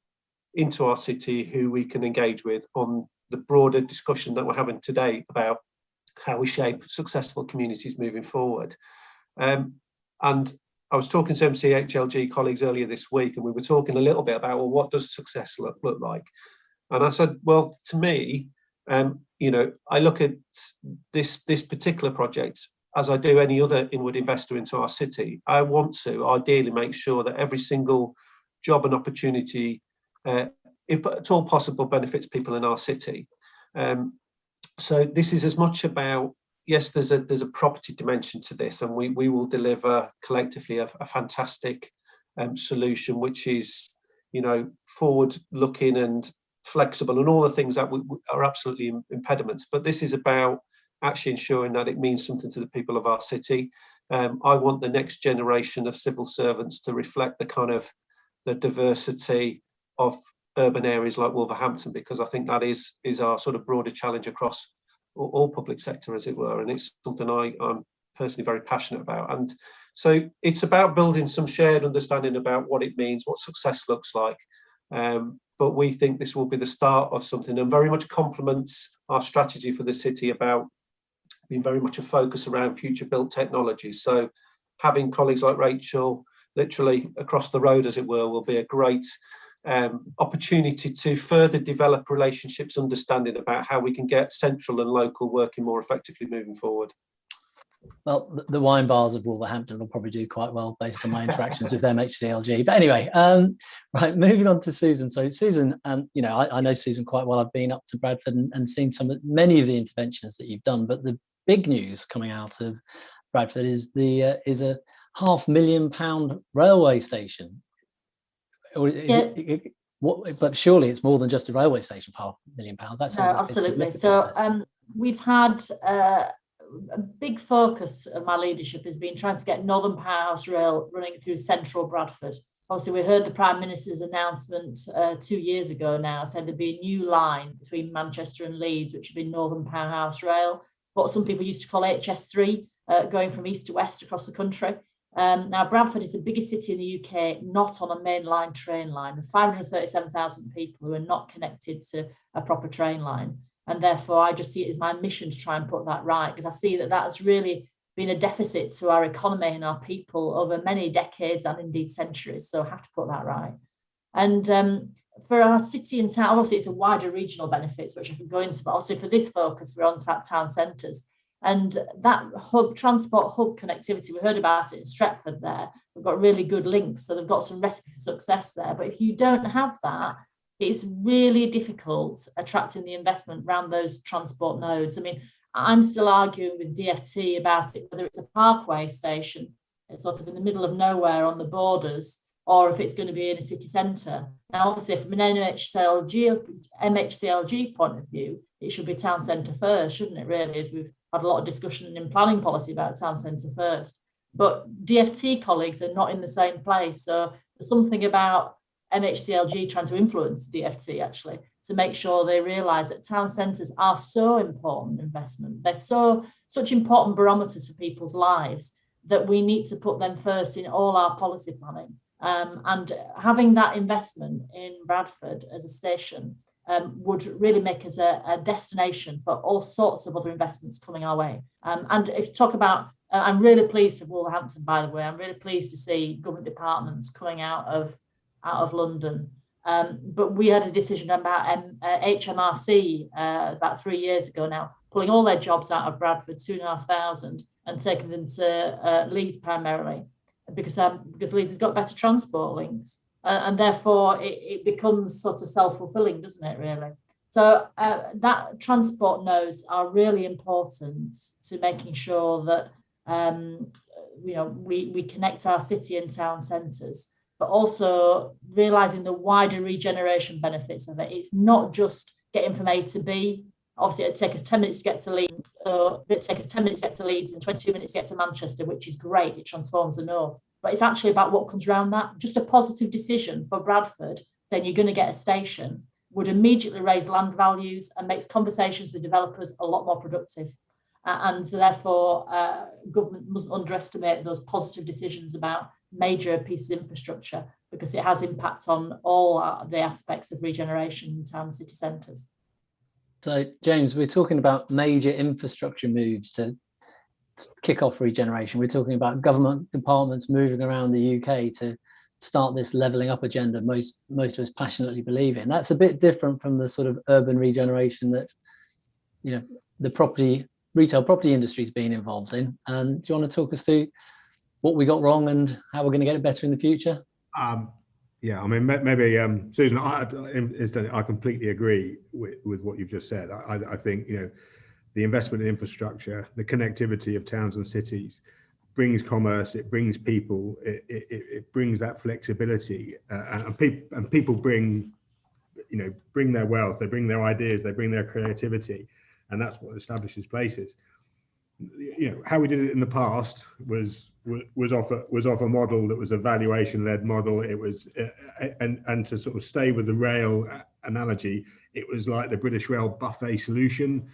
into our city who we can engage with on the broader discussion that we're having today about how we shape successful communities moving forward. And I was talking to MCHLG colleagues earlier this week, and we were talking a little bit about, well, what does success look like? And I said, well, to me, I look at this particular project as I do any other inward investor into our city. I want to ideally make sure that every single job and opportunity, if at all possible, benefits people in our city. So this is as much about, yes, there's a property dimension to this, and we will deliver collectively a fantastic solution, which is forward looking and flexible and all the things that are absolutely impediments. But this is about actually ensuring that it means something to the people of our city. I want the next generation of civil servants to reflect the diversity of urban areas like Wolverhampton, because I think that is our sort of broader challenge across all public sector, as it were, and it's something I'm personally very passionate about. And so it's about building some shared understanding about what it means, what success looks like. But we think this will be the start of something, and very much complements our strategy for the city about being very much a focus around future built technologies. So having colleagues like Rachel literally across the road, as it were, will be a great opportunity to further develop relationships, understanding about how we can get central and local working more effectively moving forward. Well, the wine bars of Wolverhampton will probably do quite well based on my interactions with them HCLG. But anyway, right, moving on to Susan. So Susan, I know Susan quite well. I've been up to Bradford and seen many of the interventions that you've done. But the big news coming out of Bradford is a £500,000 railway station. But surely it's more than just a railway station, £500,000. That sounds like absolutely. So we've had a big focus of my leadership has been trying to get Northern Powerhouse Rail running through central Bradford. Obviously, we heard the Prime Minister's announcement 2 years ago now, said there'd be a new line between Manchester and Leeds, which would be Northern Powerhouse Rail, what some people used to call HS3, going from east to west across the country. Now, Bradford is the biggest city in the UK not on a mainline train line, with 537,000 people who are not connected to a proper train line. And therefore, I just see it as my mission to try and put that right, because I see that has really been a deficit to our economy and our people over many decades and indeed centuries. So I have to put that right. And for our city and town, obviously it's a wider regional benefits, which I can go into, but also for this focus, we're on town centres. And that transport hub connectivity, we heard about it in Stratford there. We've got really good links, so they've got some recipe for success there. But if you don't have that, it's really difficult attracting the investment around those transport nodes. I mean, I'm still arguing with DfT about it, whether it's a parkway station, it's sort of in the middle of nowhere on the borders, or if it's going to be in a city centre. Now, obviously, from an MHCLG point of view, it should be town centre first, shouldn't it, really, as we've had a lot of discussion in planning policy about town centre first. But DfT colleagues are not in the same place. So there's something about MHCLG trying to influence DfT actually to make sure they realise that town centres are so important investment. They're such important barometers for people's lives that we need to put them first in all our policy planning. And having that investment in Bradford as a station would really make us a destination for all sorts of other investments coming our way. And if you talk about, I'm really pleased with Wolverhampton, by the way. I'm really pleased to see government departments coming out of London. But we had a decision about HMRC about 3 years ago now, pulling all their jobs out of Bradford, 2,500, and taking them to Leeds primarily, because Leeds has got better transport links. And therefore it becomes sort of self-fulfilling, doesn't it, really? So that transport nodes are really important to making sure that we connect our city and town centres, but also realising the wider regeneration benefits of it. It's not just getting from A to B. Obviously, it'd take us 10 minutes to get to Leeds, or it'd take us 10 minutes to get to Leeds and 22 minutes to get to Manchester, which is great. It transforms the north. But it's actually about what comes around that. Just a positive decision for Bradford, saying you're going to get a station, would immediately raise land values and makes conversations with developers a lot more productive. And so therefore, government mustn't underestimate those positive decisions about major pieces of infrastructure, because it has impact on all the aspects of regeneration in town and city centres. So, James, we're talking about major infrastructure moves to kick off regeneration. We're talking about government departments moving around the UK to start this levelling up agenda most of us passionately believe in. That's a bit different from the sort of urban regeneration that the retail property industry has been involved in. And do you want to talk us through what we got wrong and how we're going to get it better in the future? Yeah, I mean, maybe Susan, I completely agree with what you've just said. I think the investment in infrastructure, the connectivity of towns and cities, brings commerce, it brings people, it brings that flexibility, and people bring, bring their wealth, they bring their ideas, they bring their creativity, and that's what establishes places. How we did it in the past was off a model that was a valuation-led model. It was and to sort of stay with the rail analogy, it was like the British Rail buffet solution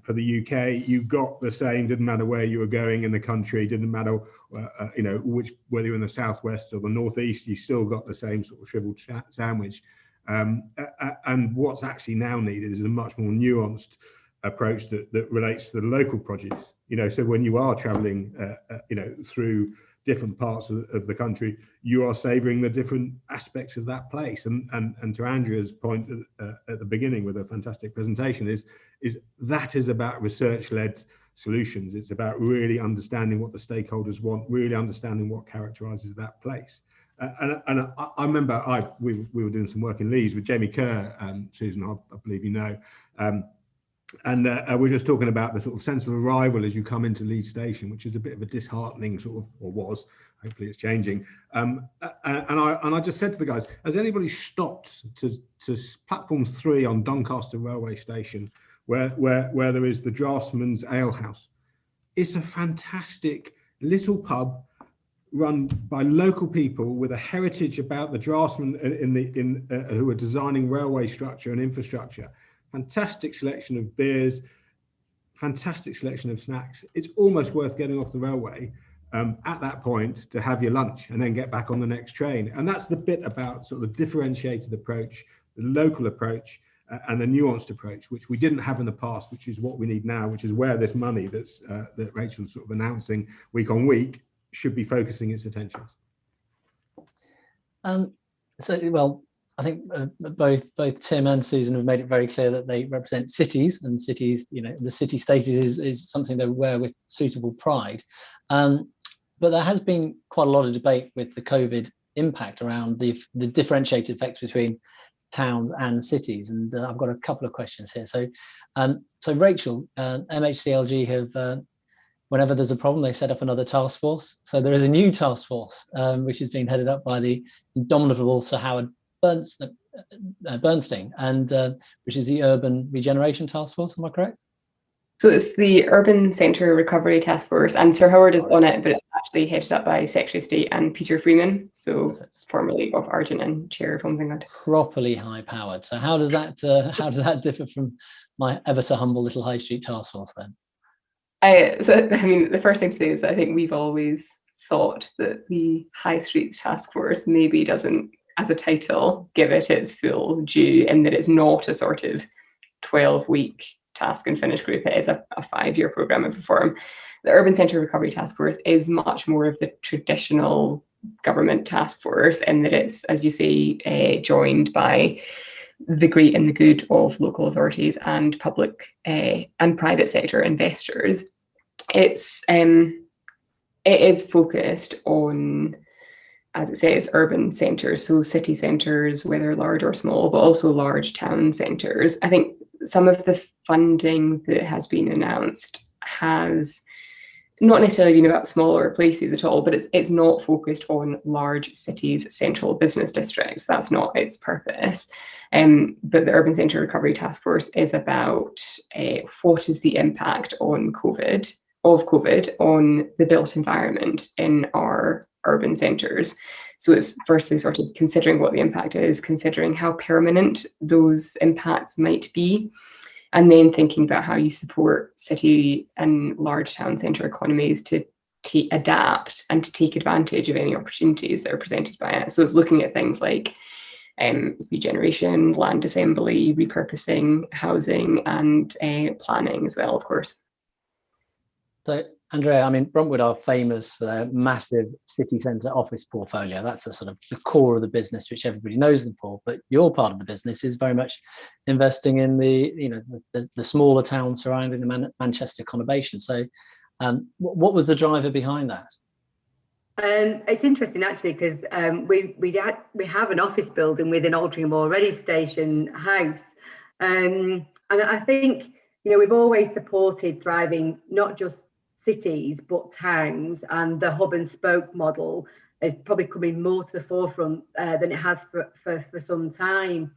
for the UK. You got the same, didn't matter where you were going in the country, didn't matter whether you're in the southwest or the northeast, you still got the same sort of shriveled sandwich. And what's actually now needed is a much more nuanced approach that relates to the local produce. So when you are traveling through different parts of the country, you are savouring the different aspects of that place. And to Andrea's point at the beginning with a fantastic presentation, is that is about research-led solutions. It's about really understanding what the stakeholders want, really understanding what characterises that place. And I remember we were doing some work in Leeds with Jamie Kerr, Susan, I believe you know, and we're just talking about the sort of sense of arrival as you come into Leeds Station, which is a bit of a disheartening sort of, or was, hopefully it's changing. And I just said to the guys, has anybody stopped to platform 3 on Doncaster Railway Station, where there is the Draftsman's Ale House? It's a fantastic little pub run by local people with a heritage about the draftsmen who are designing railway structure and infrastructure. Fantastic selection of beers, fantastic selection of snacks. It's almost worth getting off the railway at that point to have your lunch and then get back on the next train. And that's the bit about sort of the differentiated approach, the local approach, and the nuanced approach, which we didn't have in the past, which is what we need now, which is where this money that Rachel's sort of announcing week on week should be focusing its attentions. I think both Tim and Susan have made it very clear that they represent cities, and cities, the city state is something they wear with suitable pride. But there has been quite a lot of debate with the COVID impact around the differentiated effects between towns and cities, and I've got a couple of questions here. So Rachel, MHCLG have, whenever there's a problem, they set up another task force. So there is a new task force, which is being headed up by the indomitable Sir Howard Bernstein, and which is the Urban Regeneration Task Force. Am I correct? So it's the Urban Centre Recovery Task Force, and Sir Howard is on it, but it's actually headed up by Secretary of State and Peter Freeman, so formerly of Argent and Chair of Homes England. Properly high-powered. So how does that differ from my ever so humble little High Street Task Force then? The first thing to say is that I think we've always thought that the High Street Task Force maybe doesn't, as a title, give it its full due, in that it's not a sort of 12-week task and finish group. It is a 5-year programme of reform. The Urban Centre Recovery Task Force is much more of the traditional government task force, in that it's, as you say, joined by the great and the good of local authorities and public and private sector investors. It is focused on, as it says, urban centres, so city centres, whether large or small, but also large town centres. I think some of the funding that has been announced has not necessarily been about smaller places at all, but it's not focused on large cities' central business districts. That's not its purpose. But the Urban Centre Recovery Task Force is about what is the impact on COVID on the built environment in our urban centres. So it's firstly sort of considering what the impact is, considering how permanent those impacts might be, and then thinking about how you support city and large town centre economies to adapt and to take advantage of any opportunities that are presented by it. So it's looking at things like regeneration, land assembly, repurposing, housing, and planning as well, of course. So, Andrea, Bruntwood are famous for their massive city centre office portfolio. That's the sort of the core of the business, which everybody knows them for. But your part of the business is very much investing in the smaller towns surrounding the Manchester conurbation. So, what was the driver behind that? It's interesting actually, because we have an office building within Altrincham already, Station House, and I think we've always supported thriving not just cities but towns, and the hub and spoke model is probably coming more to the forefront than it has for some time.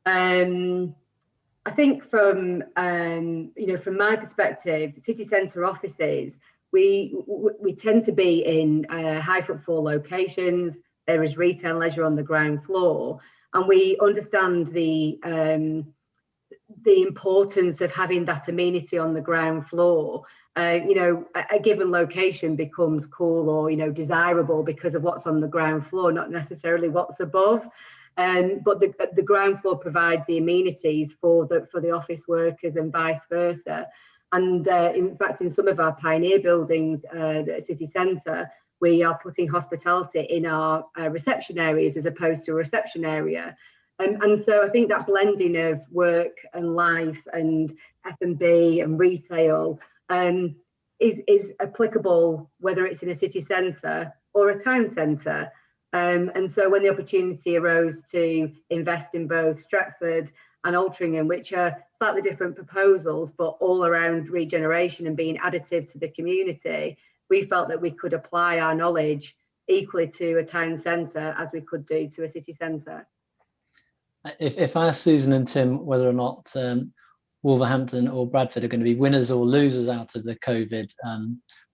I think from from my perspective, city centre offices, we tend to be in high footfall locations. There is retail and leisure on the ground floor, and we understand the importance of having that amenity on the ground floor. A given location becomes cool or desirable because of what's on the ground floor, not necessarily what's above. But the ground floor provides the amenities for the office workers and vice versa. And in fact, in some of our pioneer buildings, the city centre, we are putting hospitality in our reception areas as opposed to a reception area. And so I think that blending of work and life and F&B and retail is applicable whether it's in a city centre or a town centre. And so when the opportunity arose to invest in both Stratford and Altrincham, which are slightly different proposals, but all around regeneration and being additive to the community, we felt that we could apply our knowledge equally to a town centre as we could do to a city centre. If I ask Susan and Tim whether or not Wolverhampton or Bradford are going to be winners or losers out of the COVID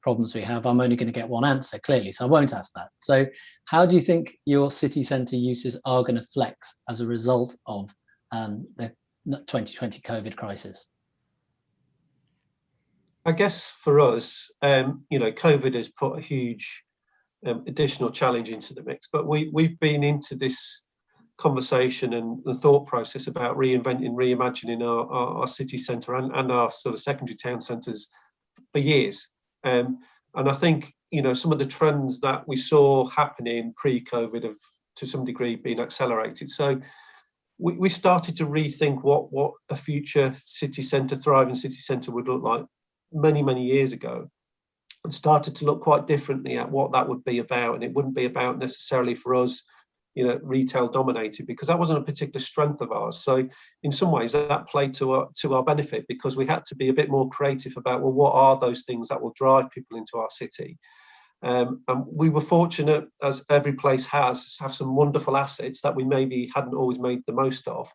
problems we have, I'm only going to get one answer, clearly, so I won't ask that. So how do you think your city centre uses are going to flex as a result of the 2020 COVID crisis? I guess for us, COVID has put a huge additional challenge into the mix, but we've been into this conversation and the thought process about reimagining our city centre and our sort of secondary town centres for years. And I think, some of the trends that we saw happening pre-COVID have to some degree been accelerated. So we started to rethink what a future city centre, thriving city centre would look like many, many years ago, and started to look quite differently at what that would be about. And it wouldn't be about necessarily for us, retail dominated, because that wasn't a particular strength of ours. So in some ways that played to our benefit, because we had to be a bit more creative about, well, what are those things that will drive people into our city? And we were fortunate, as every place has, to have some wonderful assets that we maybe hadn't always made the most of.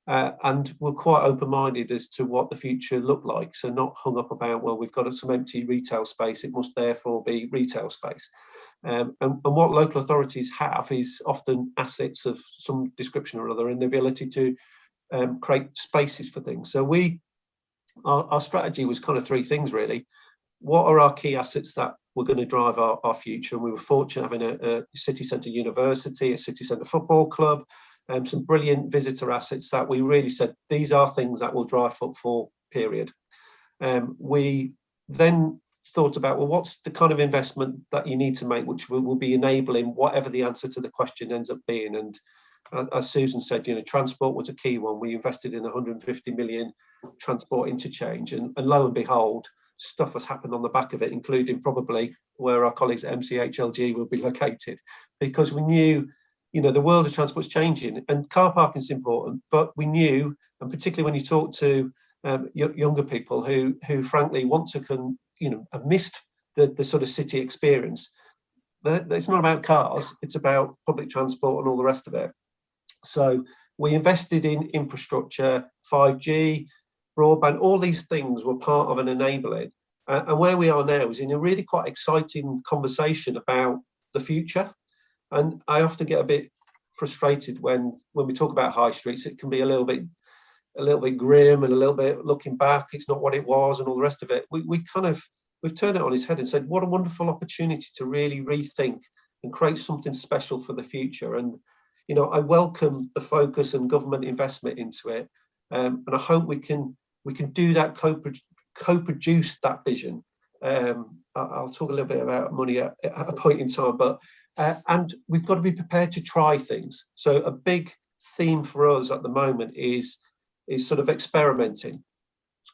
And we're quite open-minded as to what the future looked like. So not hung up about, well, we've got some empty retail space, it must therefore be retail space. And what local authorities have is often assets of some description or other, and the ability to create spaces for things. So our strategy was kind of three things, really. What are our key assets that were going to drive our future? And we were fortunate having a city centre university, a city centre football club, some brilliant visitor assets that we really said, these are things that will drive footfall, period. We then thought about, well, what's the kind of investment that you need to make, which will be enabling whatever the answer to the question ends up being. And as Susan said, transport was a key one. We invested in 150 million transport interchange, and lo and behold, stuff has happened on the back of it, including probably where our colleagues at MCHLG will be located, because we knew, the world of transport's changing, and car parking is important, but we knew, and particularly when you talk to younger people who frankly want to have missed the sort of city experience, it's not about cars, it's about public transport and all the rest of it. So we invested in infrastructure, 5G, broadband, all these things were part of an enabling. And where we are now is in a really quite exciting conversation about the future. And I often get a bit frustrated when we talk about high streets. It can be a little bit grim and a little bit looking back. It's not what it was and all the rest of it. We've turned it on its head and said, what a wonderful opportunity to really rethink and create something special for the future. And I welcome the focus and government investment into it. And I hope we can do that, co-produce that vision. I'll talk a little bit about money at a point in time, but and we've got to be prepared to try things. So a big theme for us at the moment is sort of experimenting,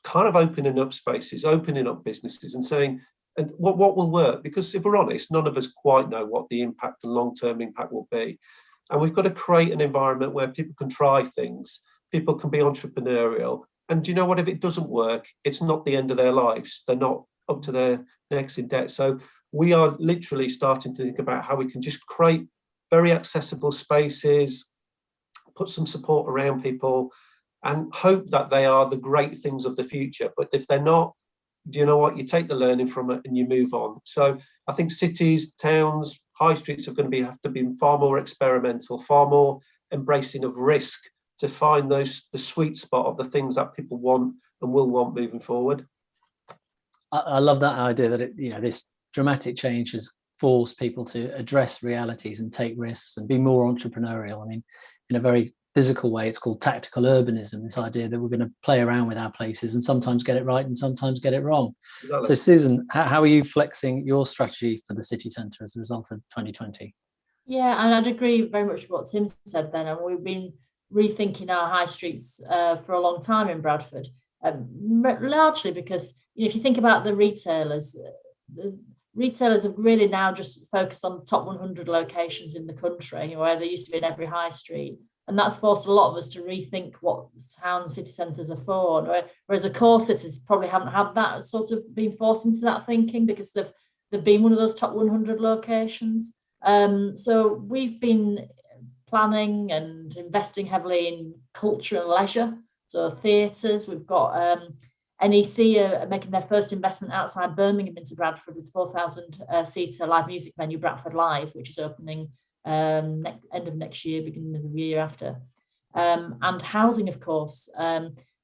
kind of opening up spaces, opening up businesses, and saying, and what will work? Because if we're honest, none of us quite know what the impact and long-term impact will be. And we've got to create an environment where people can try things, people can be entrepreneurial. And do you know what? If it doesn't work, it's not the end of their lives. They're not up to their in debt. So we are literally starting to think about how we can just create very accessible spaces, put some support around people, and hope that they are the great things of the future. But if they're not, do you know what? You take the learning from it and you move on. So I think cities, towns, high streets are going to have to be far more experimental, far more embracing of risk to find the sweet spot of the things that people want and will want moving forward. I love that idea that this dramatic change has forced people to address realities and take risks and be more entrepreneurial. I mean, in a very physical way, it's called tactical urbanism, this idea that we're going to play around with our places and sometimes get it right and sometimes get it wrong. Exactly. So Susan, how are you flexing your strategy for the city centre as a result of 2020? Yeah, and I'd agree very much with what Tim said then, and we've been rethinking our high streets for a long time in Bradford, largely because if you think about the retailers have really now just focused on the top 100 locations in the country, where they used to be in every high street. And that's forced a lot of us to rethink what town city centres are for. Whereas the core cities probably haven't had that sort of been forced into that thinking because they've been one of those top 100 locations. So we've been planning and investing heavily in culture and leisure. So theatres, we've got NEC are making their first investment outside Birmingham into Bradford with 4,000 seater live music venue, Bradford Live, which is opening end of next year, beginning of the year after. And housing, of course,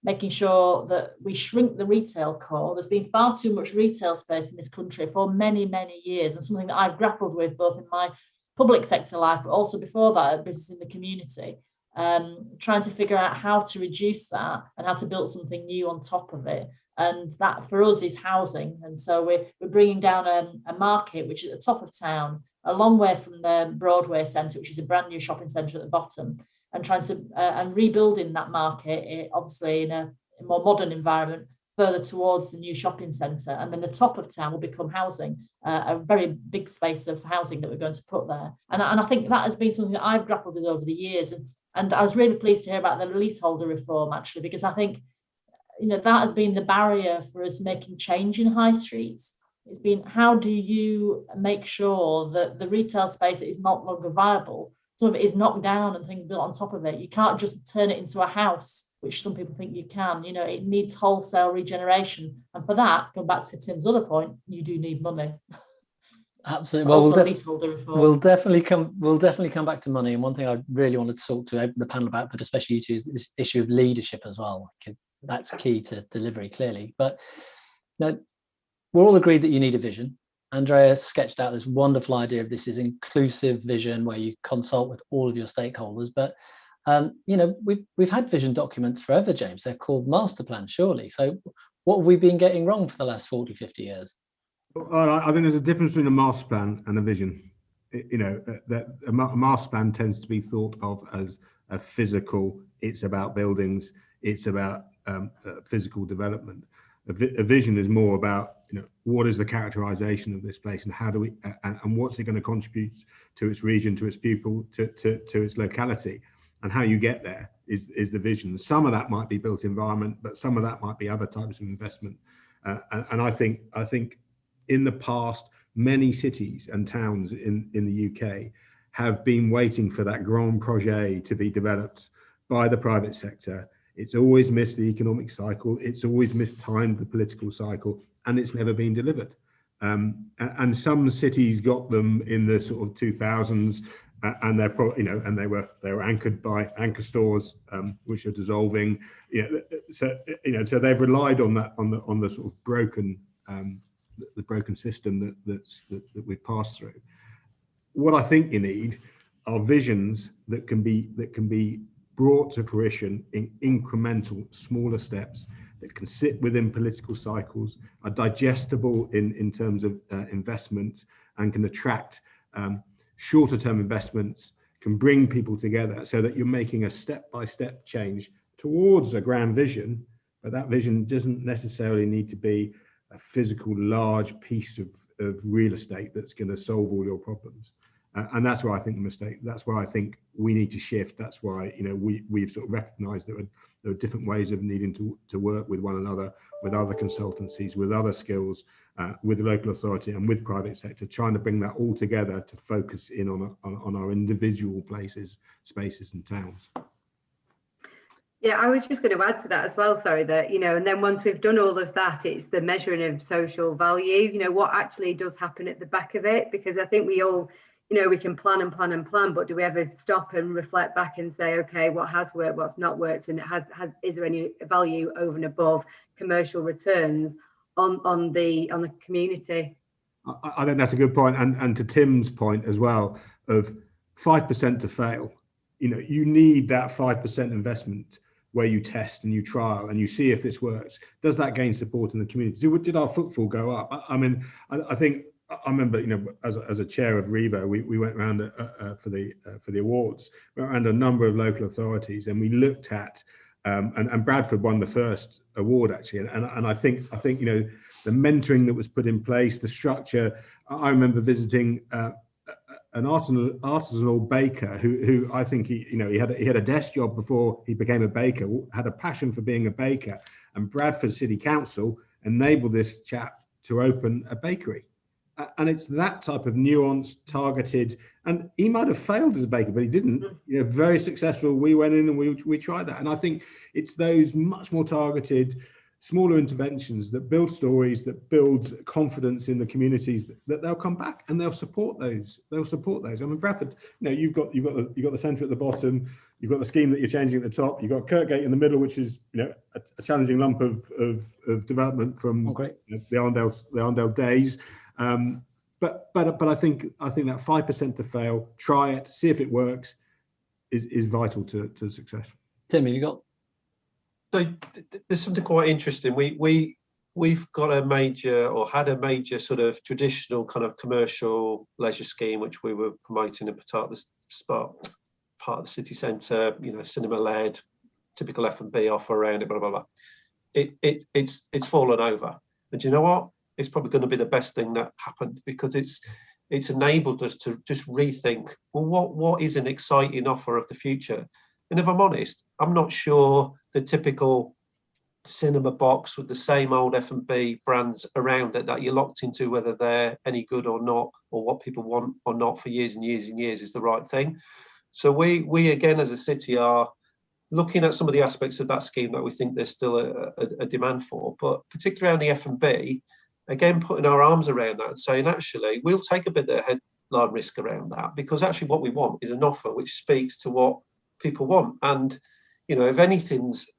making sure that we shrink the retail core. There's been far too much retail space in this country for many, many years, and something that I've grappled with both in my public sector life, but also before that, business in the community, trying to figure out how to reduce that and how to build something new on top of it. And that for us is housing. And so we're bringing down a market, which is at the top of town, a long way from the Broadway Centre, which is a brand new shopping centre at the bottom, and trying to and rebuilding that market, obviously in a more modern environment, further towards the new shopping centre. And then the top of town will become housing, a very big space of housing that we're going to put there. And I think that has been something that I've grappled with over the years. And I was really pleased to hear about the leaseholder reform, actually, because I think that has been the barrier for us making change in high streets. It's been, how do you make sure that the retail space is not longer viable? Some of it is knocked down and things built on top of it. You can't just turn it into a house, which some people think you can. It needs wholesale regeneration. And for that, going back to Tim's other point, you do need money. Absolutely. Well, we'll definitely come back to money. And one thing I really wanted to talk to the panel about, but especially you two, is this issue of leadership as well. That's key to delivery, clearly. But now, we're all agreed that you need a vision. Andrea sketched out this wonderful idea of this is inclusive vision where you consult with all of your stakeholders. But we've had vision documents forever, James. They're called master plans, surely. So what have we been getting wrong for the last 40, 50 years? I think there's a difference between a master plan and a vision. That a master plan tends to be thought of as a physical. It's about buildings. It's about physical development. A vision is more about what is the characterization of this place and how do we and what's it going to contribute to its region, to its people, to its locality, and how you get there is the vision. Some of that might be built environment, but some of that might be other types of investment. And I think in the past, many cities and towns in the UK have been waiting for that grand projet to be developed by the private sector. It's always missed the economic cycle. It's always mistimed the political cycle, and it's never been delivered. And some cities got them in the sort of 2000s, and and they were anchored by anchor stores, which are dissolving. So they've relied on that on the sort of broken the broken system that we've passed through. What I think you need are visions that can be brought to fruition in incremental, smaller steps that can sit within political cycles, are digestible in terms of investment, and can attract shorter term investments, can bring people together so that you're making a step-by-step change towards a grand vision. But that vision doesn't necessarily need to be a physical large piece of real estate that's going to solve all your problems. And that's where I think the mistake, that's where I think we need to shift. That's why, we've sort of recognised that there are different ways of needing to work with one another, with other consultancies, with other skills, with the local authority and with private sector, trying to bring that all together to focus in on our individual places, spaces and towns. Yeah, I was just going to add to that as well, sorry, that, and then once we've done all of that, it's the measuring of social value, what actually does happen at the back of it, because I think we all, we can plan and plan and plan, but do we ever stop and reflect back and say, okay, what has worked, what's not worked, and is there any value over and above commercial returns on the community? I think that's a good point, and to Tim's point as well, of 5% to fail, you need that 5% investment where you test and you trial and you see if this works. Does that gain support in the community? Did our footfall go up? I mean, I think I remember, as a chair of REVO, we went around for the awards, we went around a number of local authorities, and we looked at and Bradford won the first award actually, and I think the mentoring that was put in place, the structure. I remember visiting an artisanal baker who I think he had a desk job before he became a baker, had a passion for being a baker, and Bradford City Council enabled this chap to open a bakery. And it's that type of nuanced, targeted, and he might have failed as a baker, but he didn't. Very successful. We went in and we tried that. And I think it's those much more targeted, smaller interventions that build stories, that build confidence in the communities, that they'll come back and they'll support those. I mean, Bradford, you've got the centre at the bottom, you've got the scheme that you're changing at the top, you've got Kirkgate in the middle, which is a challenging lump of development from the Arndale days. But I think that 5% to fail, try it, see if it works, is vital to success. Tim, have you got? So there's something quite interesting. We've got a major, or had a major sort of traditional kind of commercial leisure scheme, which we were promoting in part of the city centre, cinema led, typical F&B offer around it, blah blah blah. It's fallen over, and do you know what? It's probably going to be the best thing that happened, because it's enabled us to just rethink, well, what is an exciting offer of the future? And if I'm honest, I'm not sure the typical cinema box with the same old F&B brands around it that you're locked into, whether they're any good or not, or what people want or not for years and years and years, is the right thing. So we again, as a city, are looking at some of the aspects of that scheme that we think there's still a demand for, but particularly around the F&B, again, putting our arms around that and saying, actually, we'll take a bit of headline risk around that, because actually what we want is an offer which speaks to what people want. And, if anything's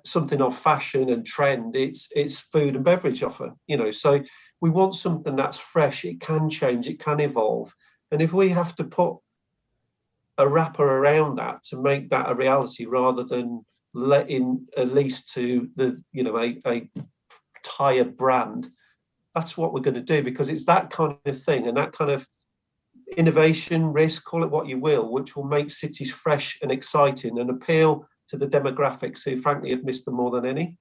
something of fashion and trend, it's food and beverage offer, so we want something that's fresh. It can change, it can evolve. And if we have to put a wrapper around that to make that a reality, rather than letting a lease to the, a tired brand, that's what we're going to do, because it's that kind of thing and that kind of innovation, risk, call it what you will, which will make cities fresh and exciting and appeal to the demographics who frankly have missed them more than any.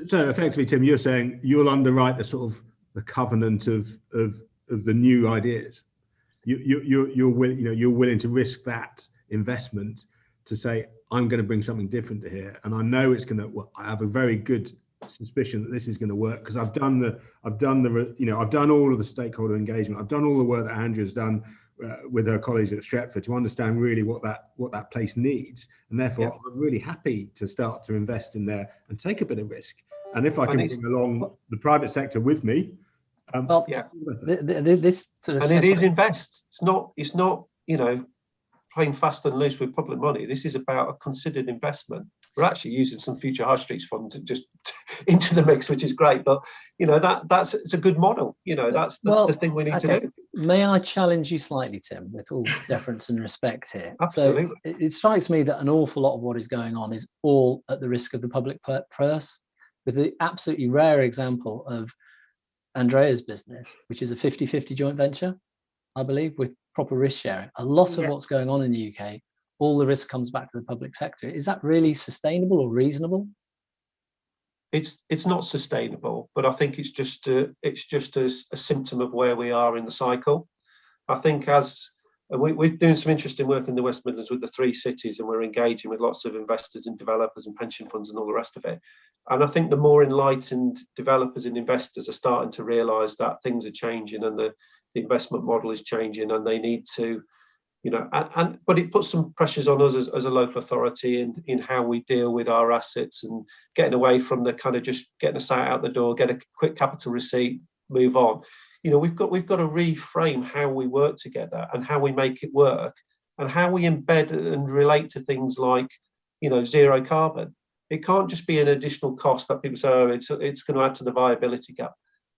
So effectively, Tim, you're saying you'll underwrite the sort of the covenant of the new ideas. You're willing to risk that investment to say, I'm going to bring something different to here, and I know it's going to. Well, I have a very good suspicion that this is going to work, because I've done all of the stakeholder engagement. I've done all the work that Andrea's done with her colleagues at Stratford to understand really what that place needs, and therefore I'm really happy to start to invest in there and take a bit of risk. And if I can bring along the private sector with me, this sort of, and it is invest. It's not playing fast and loose with public money. This is about a considered investment. We're actually using some future high streets fund to just into the mix, which is great. But it's a good model. That's the thing we need to do. May I challenge you slightly, Tim, with all deference and respect here? Absolutely. So it strikes me that an awful lot of what is going on is all at the risk of the public purse, with the absolutely rare example of Andrea's business, which is a 50-50 joint venture, I believe, with proper risk sharing. A lot of what's going on in the UK, all the risk comes back to the public sector. Is that really sustainable or reasonable? It's not sustainable, but I think it's just a symptom of where we are in the cycle. I think as And we're doing some interesting work in the West Midlands with the 3 cities, and we're engaging with lots of investors and developers and pension funds and all the rest of it. And I think the more enlightened developers and investors are starting to realise that things are changing, and the investment model is changing, and they need to, you know, but it puts some pressures on us as a local authority in how we deal with our assets, and getting away from the kind of just getting a site out the door, get a quick capital receipt, move on. You know, we've got to reframe how we work together and how we make it work, and how we embed and relate to things like, you know, zero carbon. It can't just be an additional cost that people say, oh, it's going to add to the viability gap.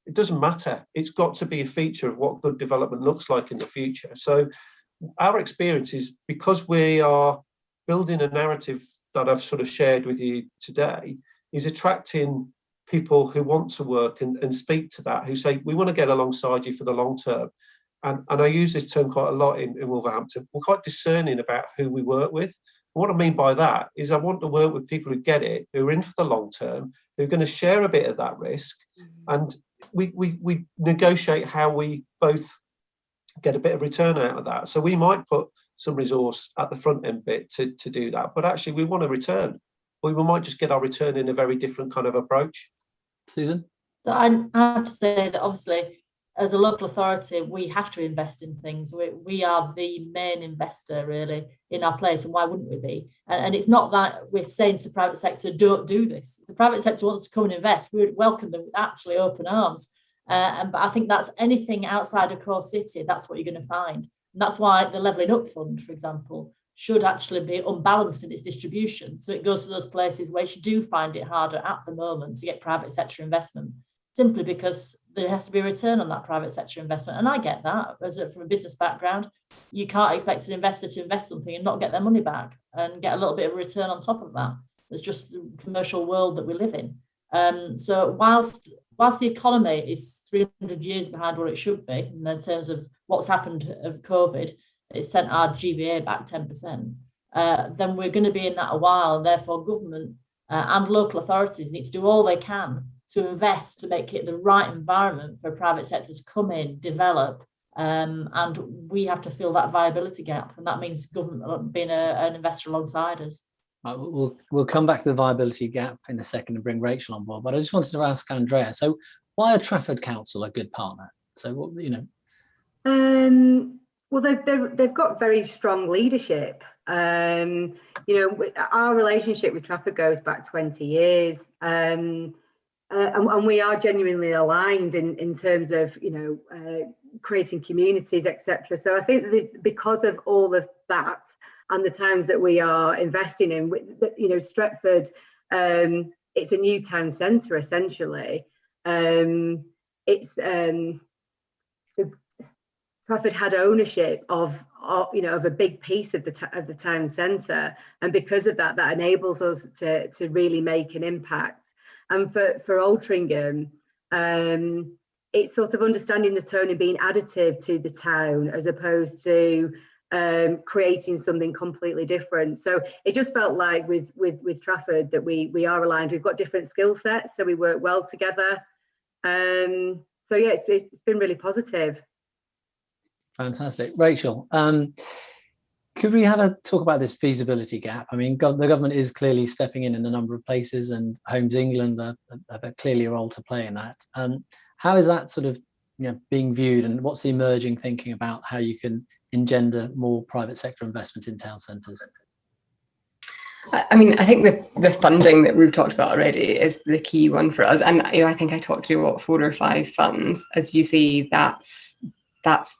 It doesn't matter. It's got to be a feature of what good development looks like in the future. So our experience is, because we are building a narrative that I've sort of shared with you today, is attracting people who want to work and speak to that, who say, we want to get alongside you for the long term. And I use this term quite a lot in Wolverhampton. We're quite discerning about who we work with. And what I mean by that is, I want to work with people who get it, who are in for the long term, who are going to share a bit of that risk. And we negotiate how we both get a bit of return out of that. So we might put some resource at the front end bit to do that, but actually we want a return. We might just get our return in a very different kind of approach. Susan? So I have to say that obviously, as a local authority, we have to invest in things. We are the main investor really in our place, and why wouldn't we be? And it's not that we're saying to the private sector, don't do this. If the private sector wants to come and invest, we would welcome them with actually open arms. But I think that's anything outside a core city, that's what you're going to find. And that's why the Levelling Up Fund, for example, should actually be unbalanced in its distribution. So it goes to those places where you do find it harder at the moment to get private sector investment, simply because there has to be a return on that private sector investment. And I get that. From a business background, you can't expect an investor to invest something and not get their money back and get a little bit of a return on top of that. It's just the commercial world that we live in. So whilst the economy is 300 years behind what it should be in terms of what's happened of COVID, it's sent our GVA back 10%, then we're going to be in that a while. Therefore, government and local authorities need to do all they can to invest to make it the right environment for private sector to come in, develop, and we have to fill that viability gap. And that means government being an investor alongside us. We'll come back to the viability gap in a second and bring Rachel on board. But I just wanted to ask Andrea, so why are Trafford Council a good partner? So what, you know? Well, they've got very strong leadership. You know, our relationship with Trafford goes back 20 years, and we are genuinely aligned in terms of, you know, creating communities, etc. So I think that because of all of that and the towns that we are investing in, you know, Stratford, it's a new town centre essentially. Trafford had ownership of you know, of a big piece of the town centre, and because of that, that enables us to really make an impact. And for Altrincham, it's sort of understanding the tone and being additive to the town as opposed to creating something completely different. So it just felt like with Trafford that we are aligned. We've got different skill sets, so we work well together. So yeah, it's been really positive. Fantastic. Rachel, could we have a talk about this feasibility gap? I mean, the government is clearly stepping in a number of places, and Homes England have clearly a role to play in that. How is that sort of, you know, being viewed, and what's the emerging thinking about how you can engender more private sector investment in town centres? I mean, I think the funding that we've talked about already is the key one for us. And, you know, I think I talked through what 4 or 5 funds. As you see, that's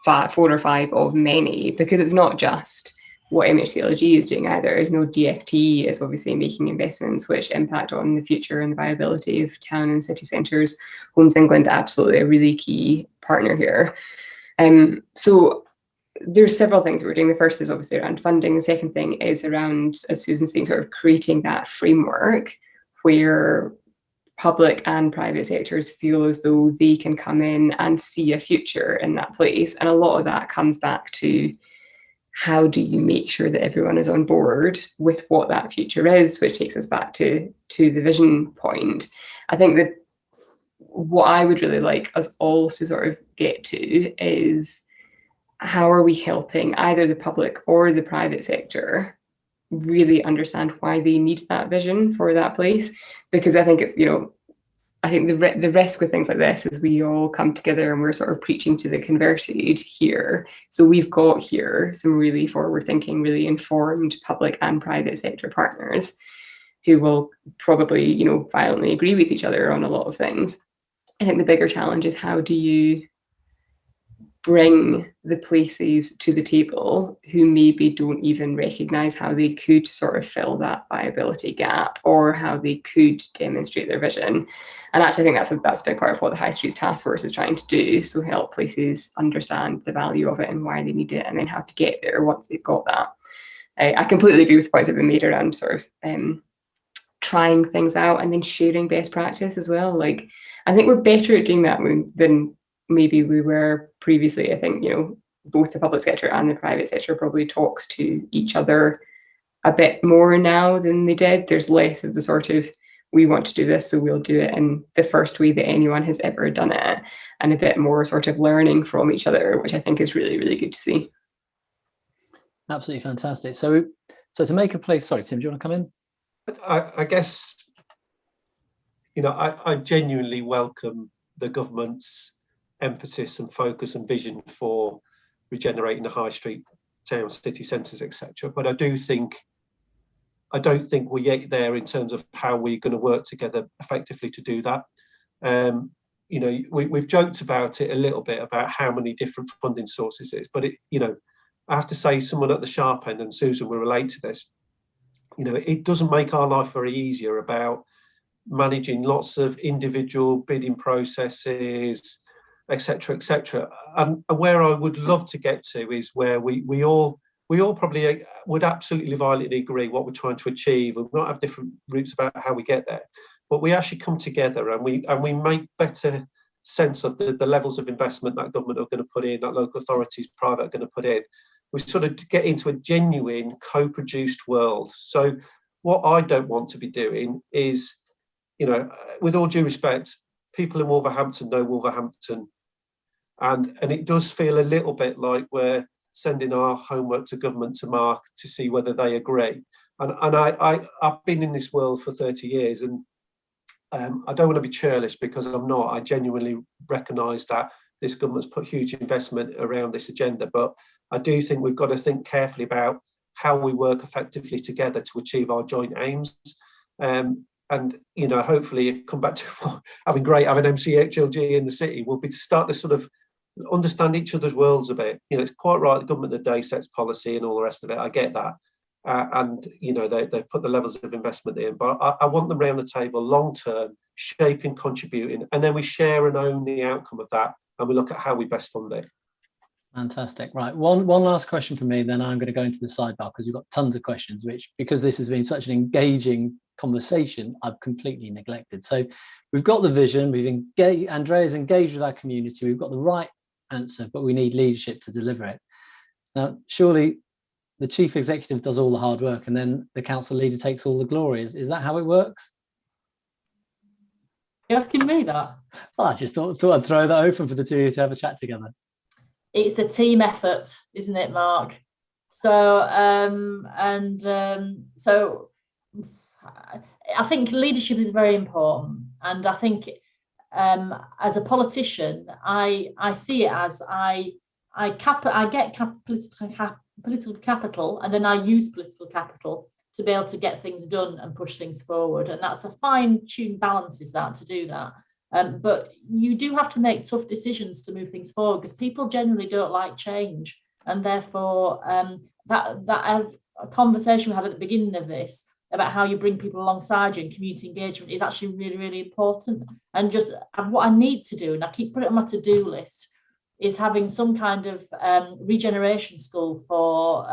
4 or 5 of many, because it's not just what MHCLG is doing either. You know, DFT is obviously making investments which impact on the future and the viability of town and city centres. Homes England, absolutely a really key partner here. So there's several things that we're doing. The first is obviously around funding. The second thing is around, as Susan's saying, sort of creating that framework where public and private sectors feel as though they can come in and see a future in that place. And a lot of that comes back to, how do you make sure that everyone is on board with what that future is, which takes us back to the vision point. I think that what I would really like us all to sort of get to is how are we helping either the public or the private sector really understand why they need that vision for that place? Because I think it's, you know, I think the risk with things like this is we all come together and we're sort of preaching to the converted here. So we've got here some really forward-thinking, really informed public and private sector partners who will probably, you know, violently agree with each other on a lot of things. I think the bigger challenge is, how do you bring the places to the table who maybe don't even recognise how they could sort of fill that viability gap, or how they could demonstrate their vision. And actually, I think that's a big part of what the High Streets Task Force is trying to do. So help places understand the value of it and why they need it, and then how to get there once they've got that. I completely agree with the points that have been made around sort of trying things out and then sharing best practice as well. Like, I think we're better at doing that than maybe we were previously. I think, you know, both the public sector and the private sector probably talks to each other a bit more now than they did. There's less of the sort of, we want to do this, so we'll do it in the first way that anyone has ever done it, and a bit more sort of learning from each other, which I think is really, really good to see. Absolutely fantastic. So to make a place, sorry, Tim, do you want to come in? I guess, you know, I genuinely welcome the government's emphasis and focus and vision for regenerating the high street, town, city centres, etc. But I don't think we're yet there in terms of how we're going to work together effectively to do that. You know, we've joked about it a little bit about how many different funding sources it is, but it, you know, I have to say, someone at the sharp end, and Susan will relate to this, you know, it doesn't make our life very easier about managing lots of individual bidding processes, etc., etc. And where I would love to get to is where we all probably would absolutely violently agree what we're trying to achieve, and we might have different routes about how we get there, but we actually come together and we make better sense of the levels of investment that government are going to put in, that local authorities, private are going to put in. We sort of get into a genuine co-produced world. So what I don't want to be doing is, you know, with all due respect, people in Wolverhampton know Wolverhampton, and it does feel a little bit like we're sending our homework to government to mark to see whether they agree. And I've been in this world for 30 years, and I don't want to be churlish, because I'm not. I genuinely recognise that this government's put huge investment around this agenda, but I do think we've got to think carefully about how we work effectively together to achieve our joint aims. And, you know, hopefully come back to having MCHLG in the city will be to start to sort of understand each other's worlds a bit. You know, it's quite right, the government of the day sets policy and all the rest of it. I get that. And, you know, they've put the levels of investment in, but I want them around the table long term, shaping, contributing, and then we share and own the outcome of that, and we look at how we best fund it. Fantastic. Right, one last question for me, then I'm going to go into the sidebar, because we've got tons of questions, which, because this has been such an engaging conversation, I've completely neglected. So we've got the vision, we've engaged, Andrea's engaged with our community, we've got the right answer, but we need leadership to deliver it. Now, surely the chief executive does all the hard work, and then the council leader takes all the glory. Is that how it works? You're asking me that? Well, I just thought I'd throw that open for the two of you to have a chat together. It's a team effort, isn't it, Mark? So so I think leadership is very important, and I think as a politician, I see it as I get political capital, and then I use political capital to be able to get things done and push things forward, and that's a fine-tuned balance, is that, to do that. But you do have to make tough decisions to move things forward, because people generally don't like change, and therefore that a conversation we had at the beginning of this about how you bring people alongside you and community engagement is actually really, really important. And just what I need to do, and I keep putting it on my to-do list, is having some kind of regeneration school for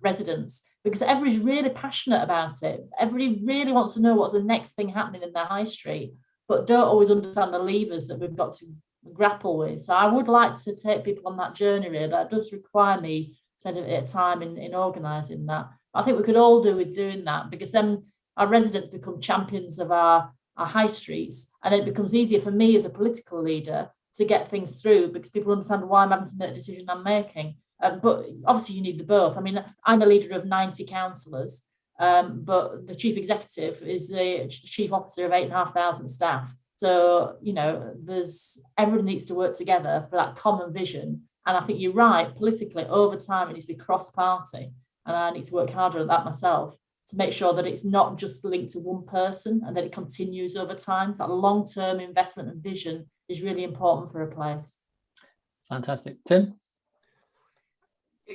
residents, because everybody's really passionate about it. Everybody really wants to know what's the next thing happening in their high street, but don't always understand the levers that we've got to grapple with. So I would like to take people on that journey, really. That does require me spending a bit of time in organising that. I think we could all do with doing that, because then our residents become champions of our high streets, and then it becomes easier for me as a political leader to get things through, because people understand why I'm having to make the decision I'm making. But obviously you need the both. I mean, I'm a leader of 90 councillors, but the chief executive is the chief officer of 8,500 staff. So, you know, everyone needs to work together for that common vision. And I think you're right, politically, over time, it needs to be cross-party. And I need to work harder at that myself to make sure that it's not just linked to one person and that it continues over time. So that long-term investment and vision is really important for a place. Fantastic. Tim?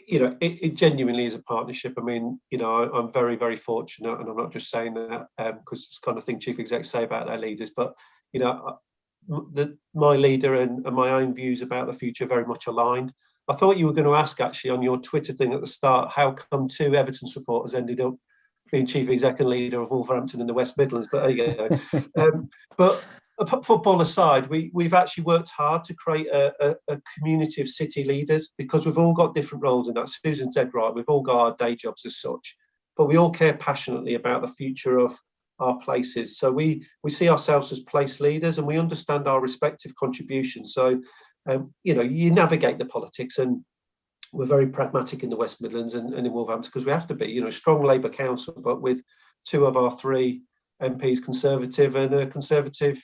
You know, it genuinely is a partnership. I mean, you know, I'm very, very fortunate, and I'm not just saying that because it's the kind of thing chief execs say about their leaders, but, you know, my leader and my own views about the future are very much aligned. I thought you were going to ask, actually, on your Twitter thing at the start, how come 2 Everton supporters ended up being chief exec and leader of Wolverhampton in the West Midlands, but there you go. But football aside, we've actually worked hard to create a community of city leaders, because we've all got different roles in that. Susan's dead right, we've all got our day jobs as such, but we all care passionately about the future of our places. So we see ourselves as place leaders, and we understand our respective contributions. So, you know, you navigate the politics, and we're very pragmatic in the West Midlands and in Wolverhampton, because we have to be, you know, strong Labour council, but with 2 of our 3 MPs Conservative and a Conservative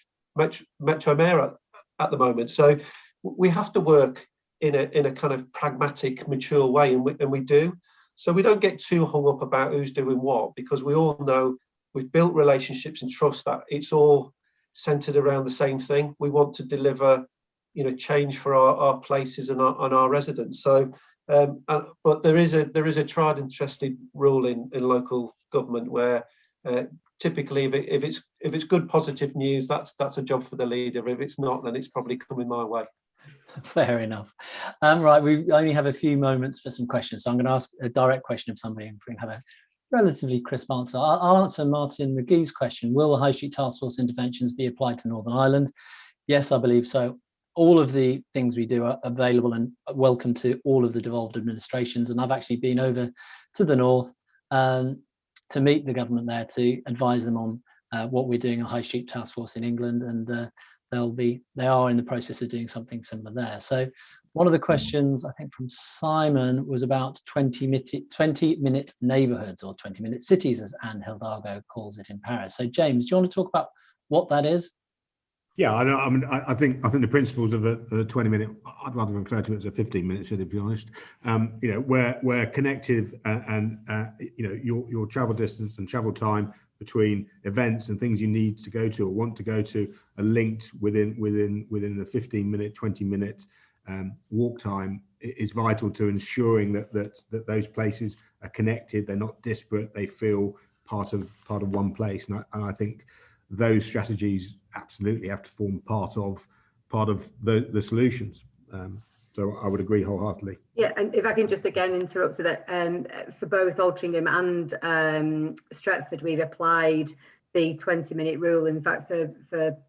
Metro Mayor at the moment. So we have to work in a kind of pragmatic, mature way, and we do. So we don't get too hung up about who's doing what, because we all know we've built relationships and trust that it's all centred around the same thing. We want to deliver, you know, change for our places and our residents. So, but there is a tried and tested rule in local government where typically if it's good positive news, that's a job for the leader. If it's not, then it's probably coming my way. Fair enough. Right, we only have a few moments for some questions, so I'm going to ask a direct question of somebody and have a relatively crisp answer. I'll answer Martin McGee's question. Will the High Street Task Force interventions be applied to Northern Ireland? Yes, I believe so. All of the things we do are available and welcome to all of the devolved administrations. And I've actually been over to the north to meet the government there to advise them on what we're doing at High Street Task Force in England, and they are in the process of doing something similar there. So one of the questions I think from Simon was about 20-minute neighbourhoods, or 20-minute cities, as Anne Hidalgo calls it in Paris. So James, do you want to talk about what that is? Yeah, I know. I mean, I think the principles of a 20-minute, I'd rather refer to it as a 15-minute city, to be honest. You know, where connective and you know, your travel distance and travel time between events and things you need to go to or want to go to are linked within the 15-minute, 20-minute walk time is vital to ensuring that those places are connected. They're not disparate. They feel part of one place. And I think those strategies absolutely have to form part of the solutions. So I would agree wholeheartedly. Yeah, and if I can just again interrupt, so that for both Altrincham and Stratford, we've applied the 20-minute rule. In fact, for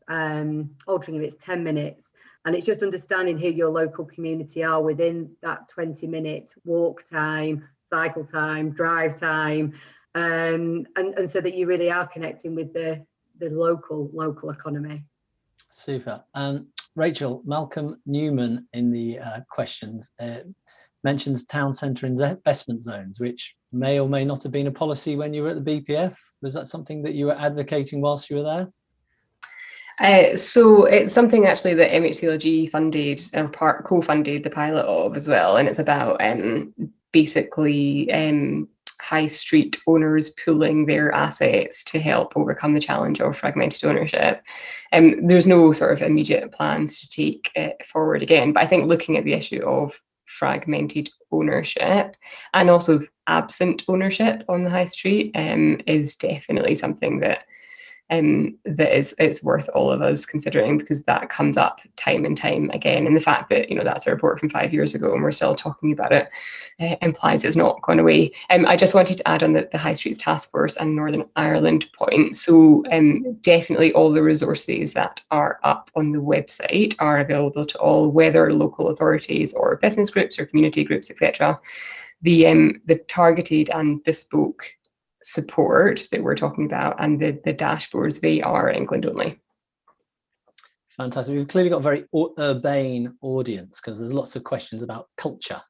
Altrincham, it's 10 minutes. And it's just understanding who your local community are within that 20-minute walk time, cycle time, drive time, and so that you really are connecting with the local economy. Super. Rachel, Malcolm Newman in the questions mentions town centre investment zones, which may or may not have been a policy when you were at the BPF. Was that something that you were advocating whilst you were there? So it's something actually that MHCLG funded or co-funded the pilot of as well, and it's about basically high street owners pooling their assets to help overcome the challenge of fragmented ownership. There's no sort of immediate plans to take it forward again, but I think looking at the issue of fragmented ownership and also absent ownership on the high street is definitely something that it's worth all of us considering, because that comes up time and time again, and the fact that, you know, that's a report from 5 years ago and we're still talking about it implies it's not gone away. I just wanted to add on the High Streets Task Force and Northern Ireland point. So definitely all the resources that are up on the website are available to all, whether local authorities or business groups or community groups, etc. The targeted and bespoke support that we're talking about and the dashboards, they are England only. Fantastic. We've clearly got a very urbane audience because there's lots of questions about culture.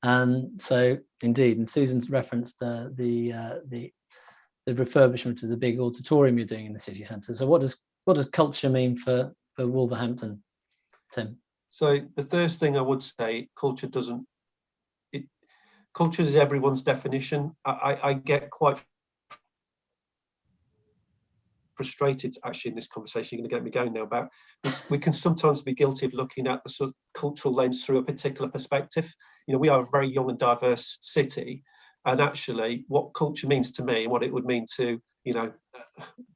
So indeed, and Susan's referenced the refurbishment of the big auditorium you're doing in the city centre. So what does culture mean for Wolverhampton, Tim? So the first thing I would say, culture is everyone's definition. I get quite frustrated actually in this conversation. You're going to get me going now about we can sometimes be guilty of looking at the sort of cultural lens through a particular perspective. You know, we are a very young and diverse city, and actually what culture means to me and what it would mean to, you know,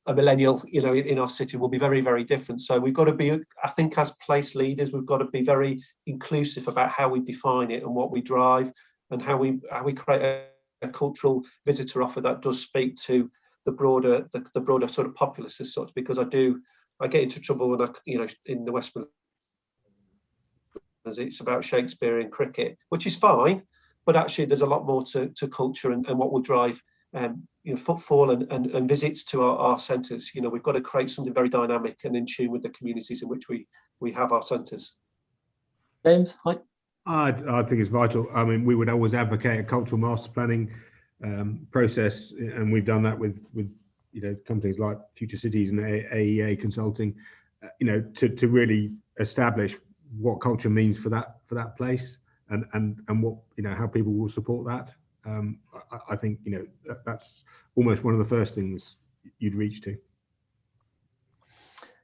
a millennial, you know, in our city will be very, very different. So we've got to be, I think, as place leaders, we've got to be very inclusive about how we define it and what we drive and how we create a cultural visitor offer that does speak to the broader sort of populace as such. Because I get into trouble when in the West Midlands, it's about Shakespeare and cricket, which is fine, but actually there's a lot more to culture and what will drive footfall and visits to our centres. You know, we've got to create something very dynamic and in tune with the communities in which we have our centres. James, hi. I think it's vital. I mean, we would always advocate a cultural master planning process, and we've done that with companies like Future Cities and AEA Consulting, to really establish what culture means for that place and what how people will support that. I think that's almost one of the first things you'd reach to.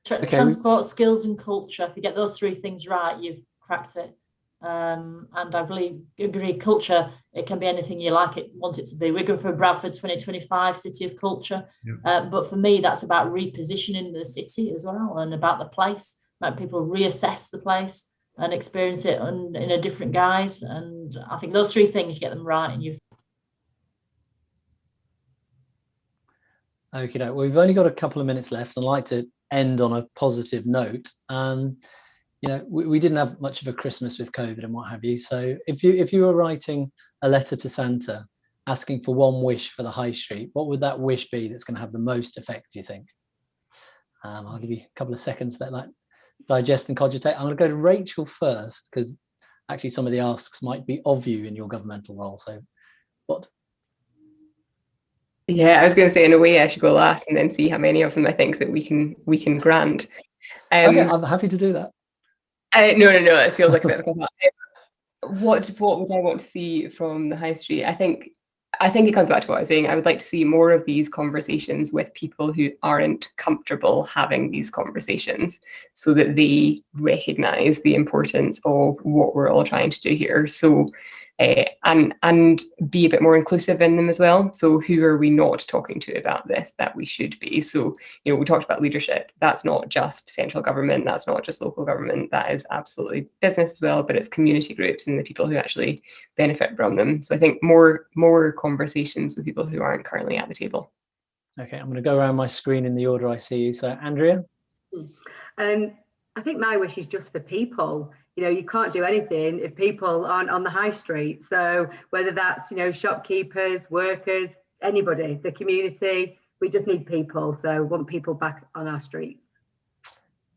Transport, skills and culture. If you get those three things right, you've cracked it. And I really agree, culture, it can be anything you want it to be. We're going for Bradford 2025 City of Culture. Yeah. But for me, that's about repositioning the city as well, and about the place, like people reassess the place and experience it in a different guise. And I think those three things, you get them right and you've... Okay, well, we've only got a couple of minutes left. I'd like to end on a positive note. We didn't have much of a Christmas with COVID and what have you. So if you were writing a letter to Santa asking for one wish for the high street, what would that wish be that's going to have the most effect, do you think? I'll give you a couple of seconds to let digest and cogitate. I'm going to go to Rachel first, because actually some of the asks might be of you in your governmental role. So what? Yeah, I was going to say, in a way, I should go last and then see how many of them I think that we can grant. Okay, I'm happy to do that. No, it feels like a bit of a cop-out. What would I want to see from the high street? I think it comes back to what I was saying. I would like to see more of these conversations with people who aren't comfortable having these conversations, so that they recognise the importance of what we're all trying to do here. So and be a bit more inclusive in them as well. So who are we not talking to about this that we should be? So, we talked about leadership. That's not just central government. That's not just local government. That is absolutely business as well, but it's community groups and the people who actually benefit from them. So I think more conversations with people who aren't currently at the table. Okay, I'm going to go around my screen in the order I see you. So Andrea? I think my wish is just for people. You can't do anything if people aren't on the high street. So whether that's, shopkeepers, workers, anybody, the community, we just need people. So we want people back on our streets.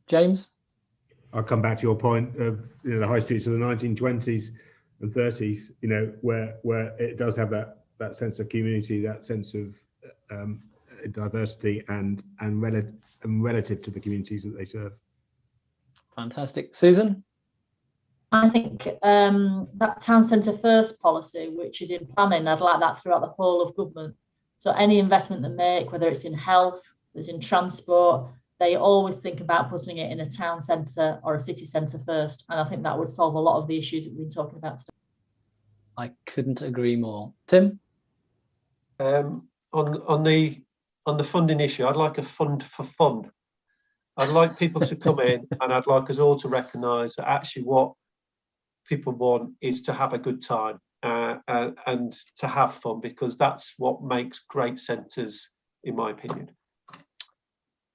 James? I'll come back to your point of the high streets of the 1920s and 30s, where it does have that sense of community, that sense of diversity and relative to the communities that they serve. Fantastic. Susan? I think that town centre first policy, which is in planning, I'd like that throughout the whole of government. So any investment they make, whether it's in health, it's in transport, they always think about putting it in a town centre or a city centre first. And I think that would solve a lot of the issues that we've been talking about today. I couldn't agree more. Tim? On the funding issue, I'd like a fund for fun. I'd like people to come in, and I'd like us all to recognise that actually what people want is to have a good time and to have fun, because that's what makes great centres, in my opinion.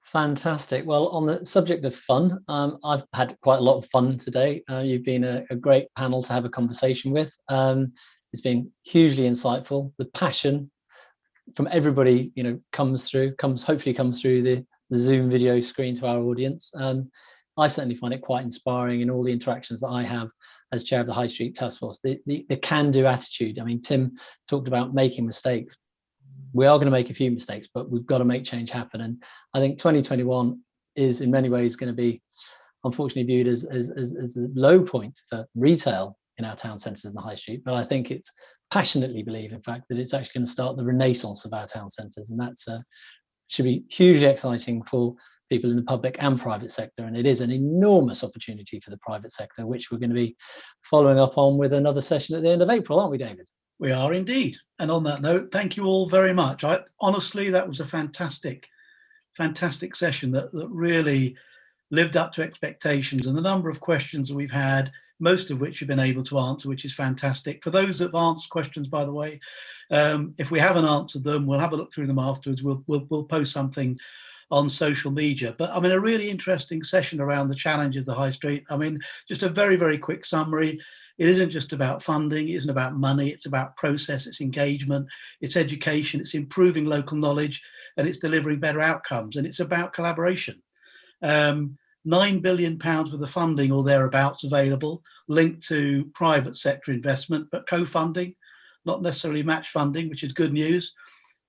Fantastic. Well, on the subject of fun, I've had quite a lot of fun today. You've been a great panel to have a conversation with. It's been hugely insightful. The passion from everybody, hopefully comes through the Zoom video screen to our audience. I certainly find it quite inspiring in all the interactions that I have as chair of the High Street Task Force. The can-do attitude. I mean, Tim talked about making mistakes. We are going to make a few mistakes, but we've got to make change happen. And I think 2021 is in many ways going to be, unfortunately, viewed as a low point for retail in our town centres and the high street. But I think it's passionately believe, in fact, that it's actually going to start the renaissance of our town centres, and that's should be hugely exciting for people in the public and private sector. And it is an enormous opportunity for the private sector, which we're going to be following up on with another session at the end of April, aren't we, David? We are indeed. And on that note, thank you all very much. Honestly, that was a fantastic session that really lived up to expectations, and the number of questions that we've had, most of which you've been able to answer, which is fantastic. For those that have answered questions, by the way, if we haven't answered them, we'll have a look through them afterwards. We'll post something on social media. But I mean, a really interesting session around the challenge of the high street. I mean, just a very, very quick summary. It isn't just about funding, it isn't about money, it's about process, it's engagement, it's education, it's improving local knowledge, and it's delivering better outcomes, and it's about collaboration. £9 billion worth of funding or thereabouts available, linked to private sector investment, but co-funding, not necessarily match funding, which is good news.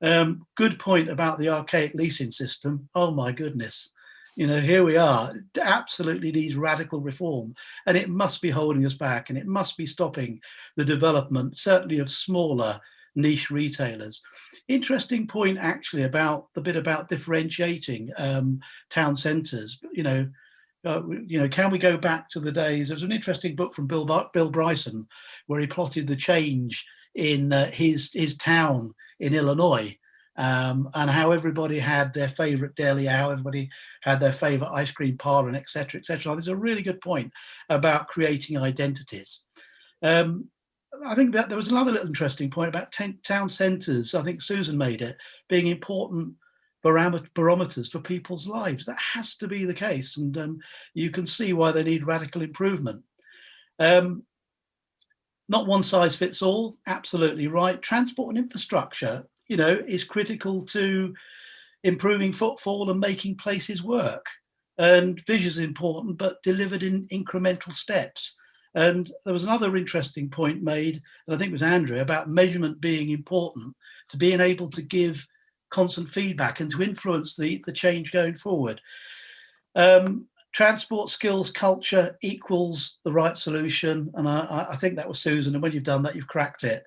Good point about the archaic leasing system. Oh my goodness. You know, here we are, absolutely needs radical reform, and it must be holding us back, and it must be stopping the development, certainly of smaller niche retailers. Interesting point actually about the bit about differentiating town centres. You know, can we go back to the days? There's an interesting book from Bill Bryson where he plotted the change in his town in Illinois, and how everybody had their favourite deli, how everybody had their favourite ice cream parlour, and etc. etc. There's a really good point about creating identities. I think that there was another little interesting point about town centres. I think Susan made it being important barometers for people's lives. That has to be the case, and you can see why they need radical improvement. Not one size fits all, absolutely right. Transport and infrastructure, you know, is critical to improving footfall and making places work. And vision is important, but delivered in incremental steps. And there was another interesting point made, and I think it was Andrea, about measurement being important to being able to give constant feedback and to influence the change going forward. Transport skills culture equals the right solution, and I think that was Susan, and when you've done that, you've cracked it.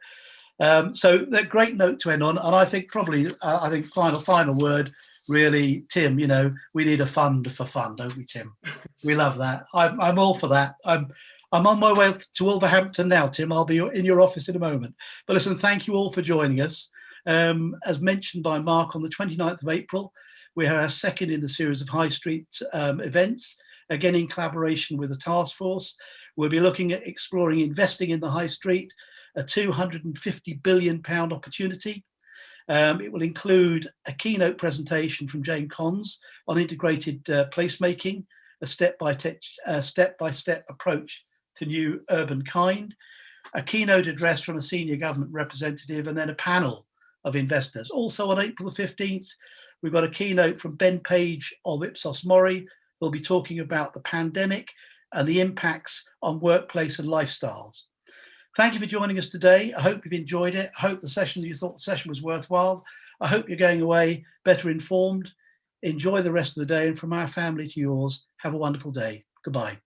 So a great note to end on, and I think probably final word really, Tim, you know, we need a fund for fun, don't we, Tim? We love that. I'm all for that. I'm on my way to Wolverhampton now, Tim. I'll be in your office in a moment. But listen, thank you all for joining us. As mentioned by Mark, on the 29th of April, we have our second in the series of High Street events, again in collaboration with the task force. We'll be looking at exploring investing in the High Street, a £250 billion opportunity. It will include a keynote presentation from Jane Cons on integrated placemaking, a step-by-step approach to new urban kind, a keynote address from a senior government representative, and then a panel of investors. Also on April the 15th, we've got a keynote from Ben Page of Ipsos Mori, who'll be talking about the pandemic and the impacts on workplace and lifestyles. Thank you for joining us today. I hope you've enjoyed it. I hope you thought the session was worthwhile. I hope you're going away better informed. Enjoy the rest of the day, and from our family to yours, have a wonderful day. Goodbye.